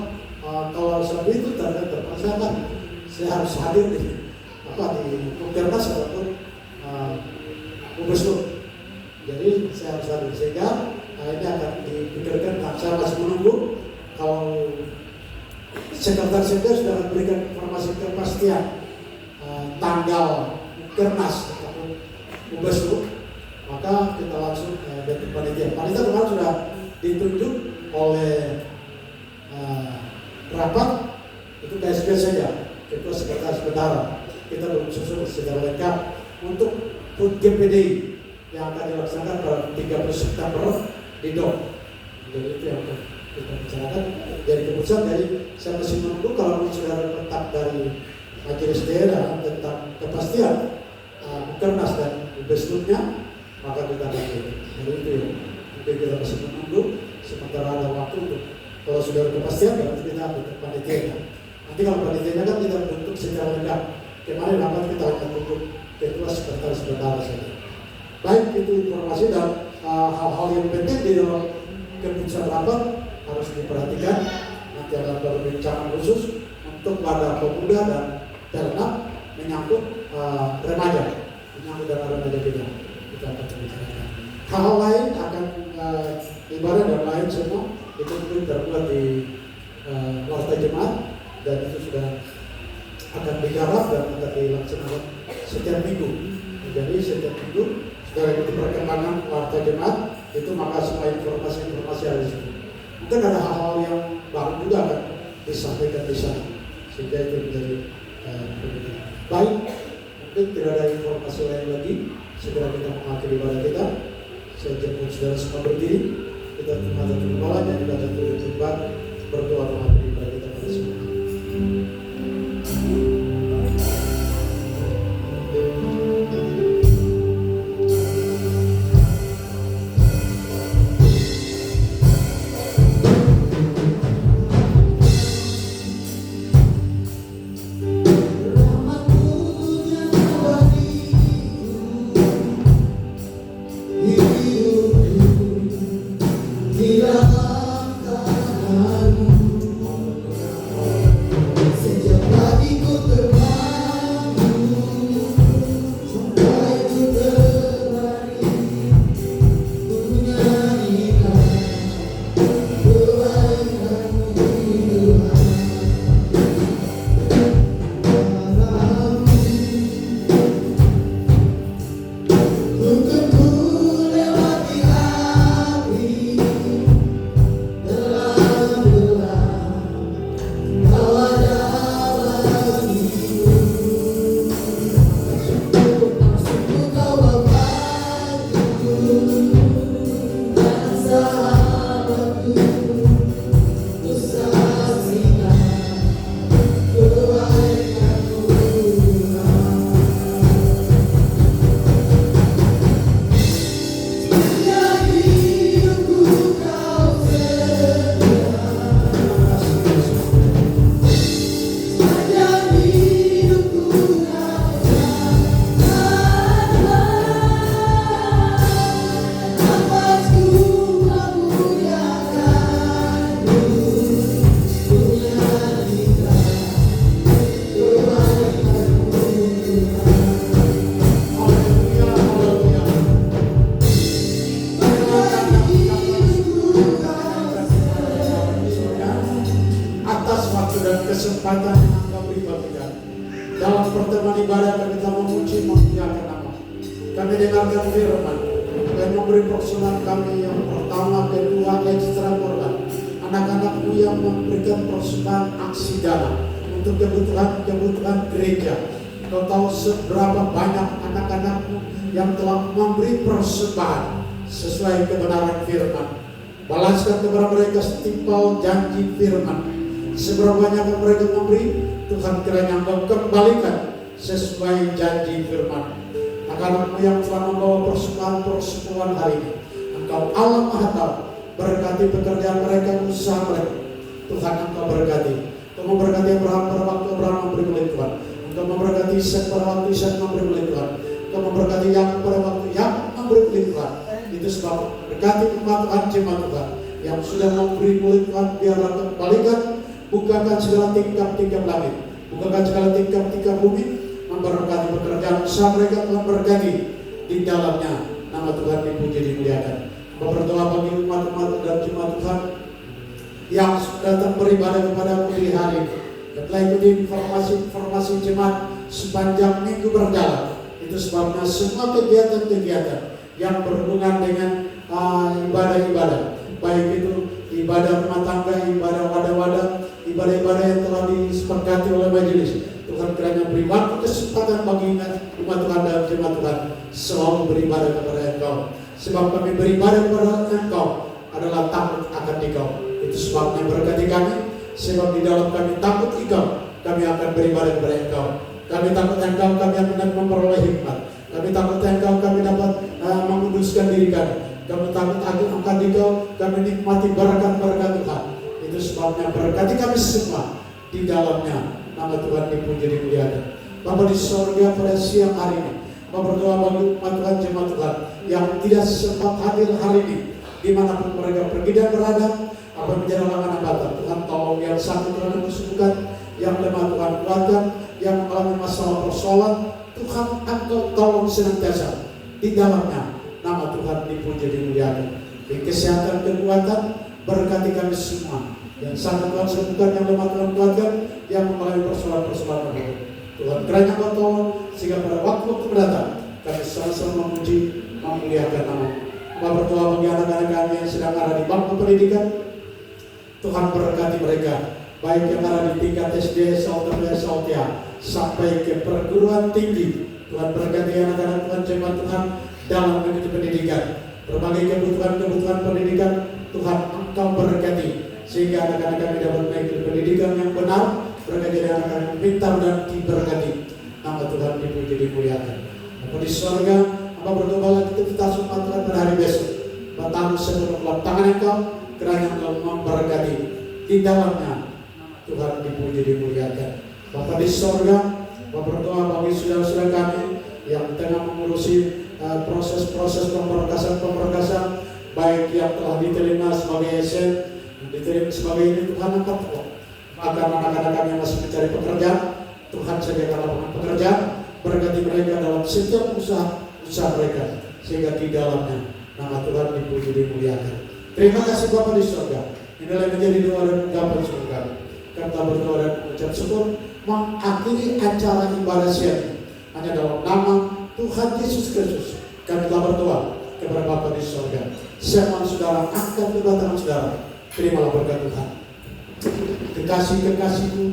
kalau seperti itu terpaksa kan saya harus hadir di Kernas ataupun Ubes. Jadi saya harus hadir, sehingga ini akan dipikirkan. Saya masih menunggu kalau Sekretaris Jenderal sudah memberikan informasi kepastian tanggal Kernas ataupun Ubes, maka kita langsung bentuk panitia. Panitia kemarin sudah ditunjuk oleh rapat, itu KSP saja, Ketua Sekretaris Bendahara. Kita belum susun secara lengkap untuk HUT GPDI yang akan dilaksanakan pada 30 September di DOM. Jadi itu yang kita bicarakan dari keputusan. Dari saya masih menunggu kalau sudah tetap dari majelis daerah tentang kepastian Kernas dan Ubesnya, maka kita lanjut. Jadi itu ya, mungkin kita masih menunggu sementara ada waktu untuk kalau sudah ada kepastian berarti kita bentuk panitia. Nanti kalau panitianya kan kita bentuk secara lengkap. Kemarin rapat kita akan bentuk ketua sekretaris bendahara saja. Baik, itu informasi dan hal-hal yang penting di dalam keputusan rapat harus diperhatikan. Nanti ada perbincangan khusus untuk wadah pemuda dan Pemnap menyangkut remaja, juga kita akan membicarakan. Hal lain akan ibadah dan lain semua itu mungkin terbuat di warta jemaat dan itu sudah akan digarap dan akan dilaksanakan setiap minggu. Jadi setiap minggu setelah itu perkembangan warta jemaat itu maka semua informasi ada di situ. Mungkin ada hal-hal yang baru juga akan disampaikan di sana sehingga itu menjadi baik. Mungkin tidak ada informasi lain lagi. Segera kita mengakhiri ibadah kita. Saya jemput saudara semua berdiri. Kita terima satu kepalanya, kita turut tempat berdoa mengakhiri ibadah kita pada semua. Kesempatan yang Engkau beri bagi kami. Dalam pertemuan ibadah kami telah memuji memuliakan nama. Kami dengarkan firman dan memberi persoalan kami yang pertama, kedua, ekstra korban. Anak-anakmu yang memberikan persembahan aksi dana untuk kebutuhan gereja. Kau tahu seberapa banyak anak-anakmu yang telah memberi persembahan sesuai kebenaran firman. Balaskan kepada mereka setimpal janji firman. Seberapa banyak mereka memberi, Tuhan kiranya Engkau kembalikan sesuai janji firman. Anak-anakmu yang telah membawa persembahan hari ini, Engkau Allah Maha Tahu, berkati pekerjaan mereka, usaha mereka. Tuhan Engkau berkati. Engkau memberkati Abraham pada waktu Abraham memberi milik Tuhan. Engkau memberkati Ishak pada waktu Ishak memberi milik Tuhan. Engkau memberkati Yakub pada waktu Yakub memberi milik Tuhan. Itu sebab berkati umat Tuhan, jemaat Tuhan yang sudah memberi milik Tuhan, biarlah kembalikan. Bukakan segala tingkap-tingkap langit, bukakan segala tingkap-tingkap bumi, memberkati pekerjaan usaha mereka, Tuhan berkati di dalamnya. Nama Tuhan dipuji, dimuliakan. Berdoa bagi umat-umat dan jemaat Tuhan yang sudah datang beribadah kepada di hari ini. Setelah ikuti informasi jemaat sepanjang minggu berjalan. Itu sebabnya semua kegiatan-kegiatan yang berhubungan dengan ibadah-ibadah, baik itu ibadah rumah tangga, ibadah wadah-wadah, ibadah-ibadah yang telah disepakati oleh majelis. Tuhan kiranya beri waktu kesempatan bagi umat Tuhan dan jemaat Tuhan selalu beribadah kepada Engkau. Sebab kami beribadah kepada Engkau adalah takut akan Engkau. Itu sebabnya berkati kami. Sebab di dalam kami takut Engkau, kami akan beribadah kepada Engkau. Kami takut Engkau, kami akan memperoleh hikmat. Kami takut Engkau, kami dapat menguduskan diri kami. Kami takut akan Engkau, kami nikmati berkat-berkat Tuhan. Itu sebabnya berkati kami semua di dalamnya. Nama Tuhan dipuji, dimuliakan. Bapa di sorga pada siang hari ini, Bapa berdoa bagi umat Tuhan, jemaat Tuhan yang tidak sempat hadir hari ini, dimanapun mereka pergi dan berada, apa menjadi halangan batal. Tuhan tolong yang sakit Tuhan kesembuhkan, yang lemah Tuhan kuatkan, yang mengalami masalah persoalan, Tuhan Engkau tolong senantiasa di dalamnya. Nama Tuhan dipuji, dimuliakan. Di kesehatan, kekuatan, berkati kami semua. Yang sakit Tuhan sembuhkan, yang lemah Tuhan kuatkan, yang mengalami persoalan-persoalan tertentu. Tuhan kiranya Kau tolong sehingga pada waktu-waktu mendatang kami sama-sama memuji, memuliakan nama. Kami berdoa bagi anak-anak kami yang sedang ada di bangku pendidikan. Tuhan berkati mereka, baik yang ada di tingkat SD, SLTA, sampai ke perguruan tinggi. Tuhan berkati anak-anak Tuhan, jemaat Tuhan dalam mengikuti pendidikan. Berbagai kebutuhan pendidikan Tuhan Engkau berkati, sehingga anak-anak kami dapat mengikuti pendidikan yang benar, berkati anak-anak yang pintar dan diberkati. Nama Tuhan dipuji dimuliakan. Bapa di sorga, Hamba berdoa lagi kita semua Tuhan pada hari besok. Batamu sepenuh tangan Engkau, kiranya Engkau memberkati di dalamnya. Tuhan dipuji dimuliakan. Bapa di sorga, Bapa berdoa bagi saudara-saudara kami yang tengah mengurusi proses-proses pemberkasan, baik yang telah diterima sebagai ASN, diterima sebagai ini, Tuhan angkat Tuhan. Maka anak-anak kami yang masih mencari pekerjaan, Tuhan sediakan lapangan pekerjaan, berkati mereka dalam setiap usaha mereka, sehingga di dalamnya nama Tuhan dipuji dimuliakan. Terima kasih Bapa di surga. Inilah menjadi doa dan ungkapan surga. Kata berdoa dan mengucap syukur, mengakhiri acara ibadah siang ini hanya dalam nama Tuhan Yesus Kristus. Kami telah berdoa kepada Bapa di surga. Saya mohon saudara angkat kedua tangan saudara, terimalah berkat Tuhan. Kekasih-kekasihku,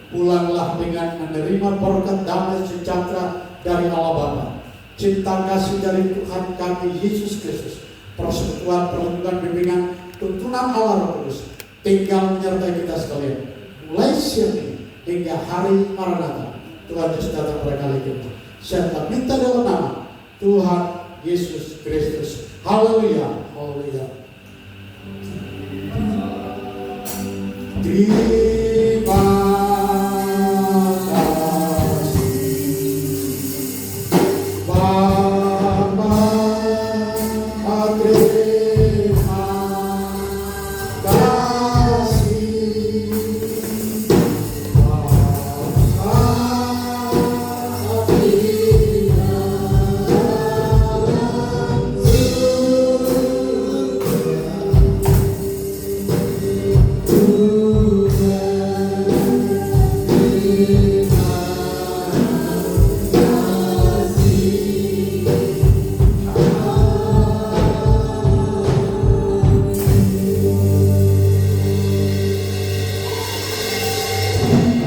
pulanglah dengan menerima berkat damai sejahtera dari Allah Bapa, cinta kasih dari Tuhan kami Yesus Kristus, persekutuan, perlindungan, bimbingan, tuntunan Allah Roh Kudus tinggal menyertai kita sekalian mulai siang ini hingga hari Maranatha. Tuhan Yesus datang pada kali ini. Saya minta dalam nama Tuhan Yesus Kristus. Haleluya, haleluya.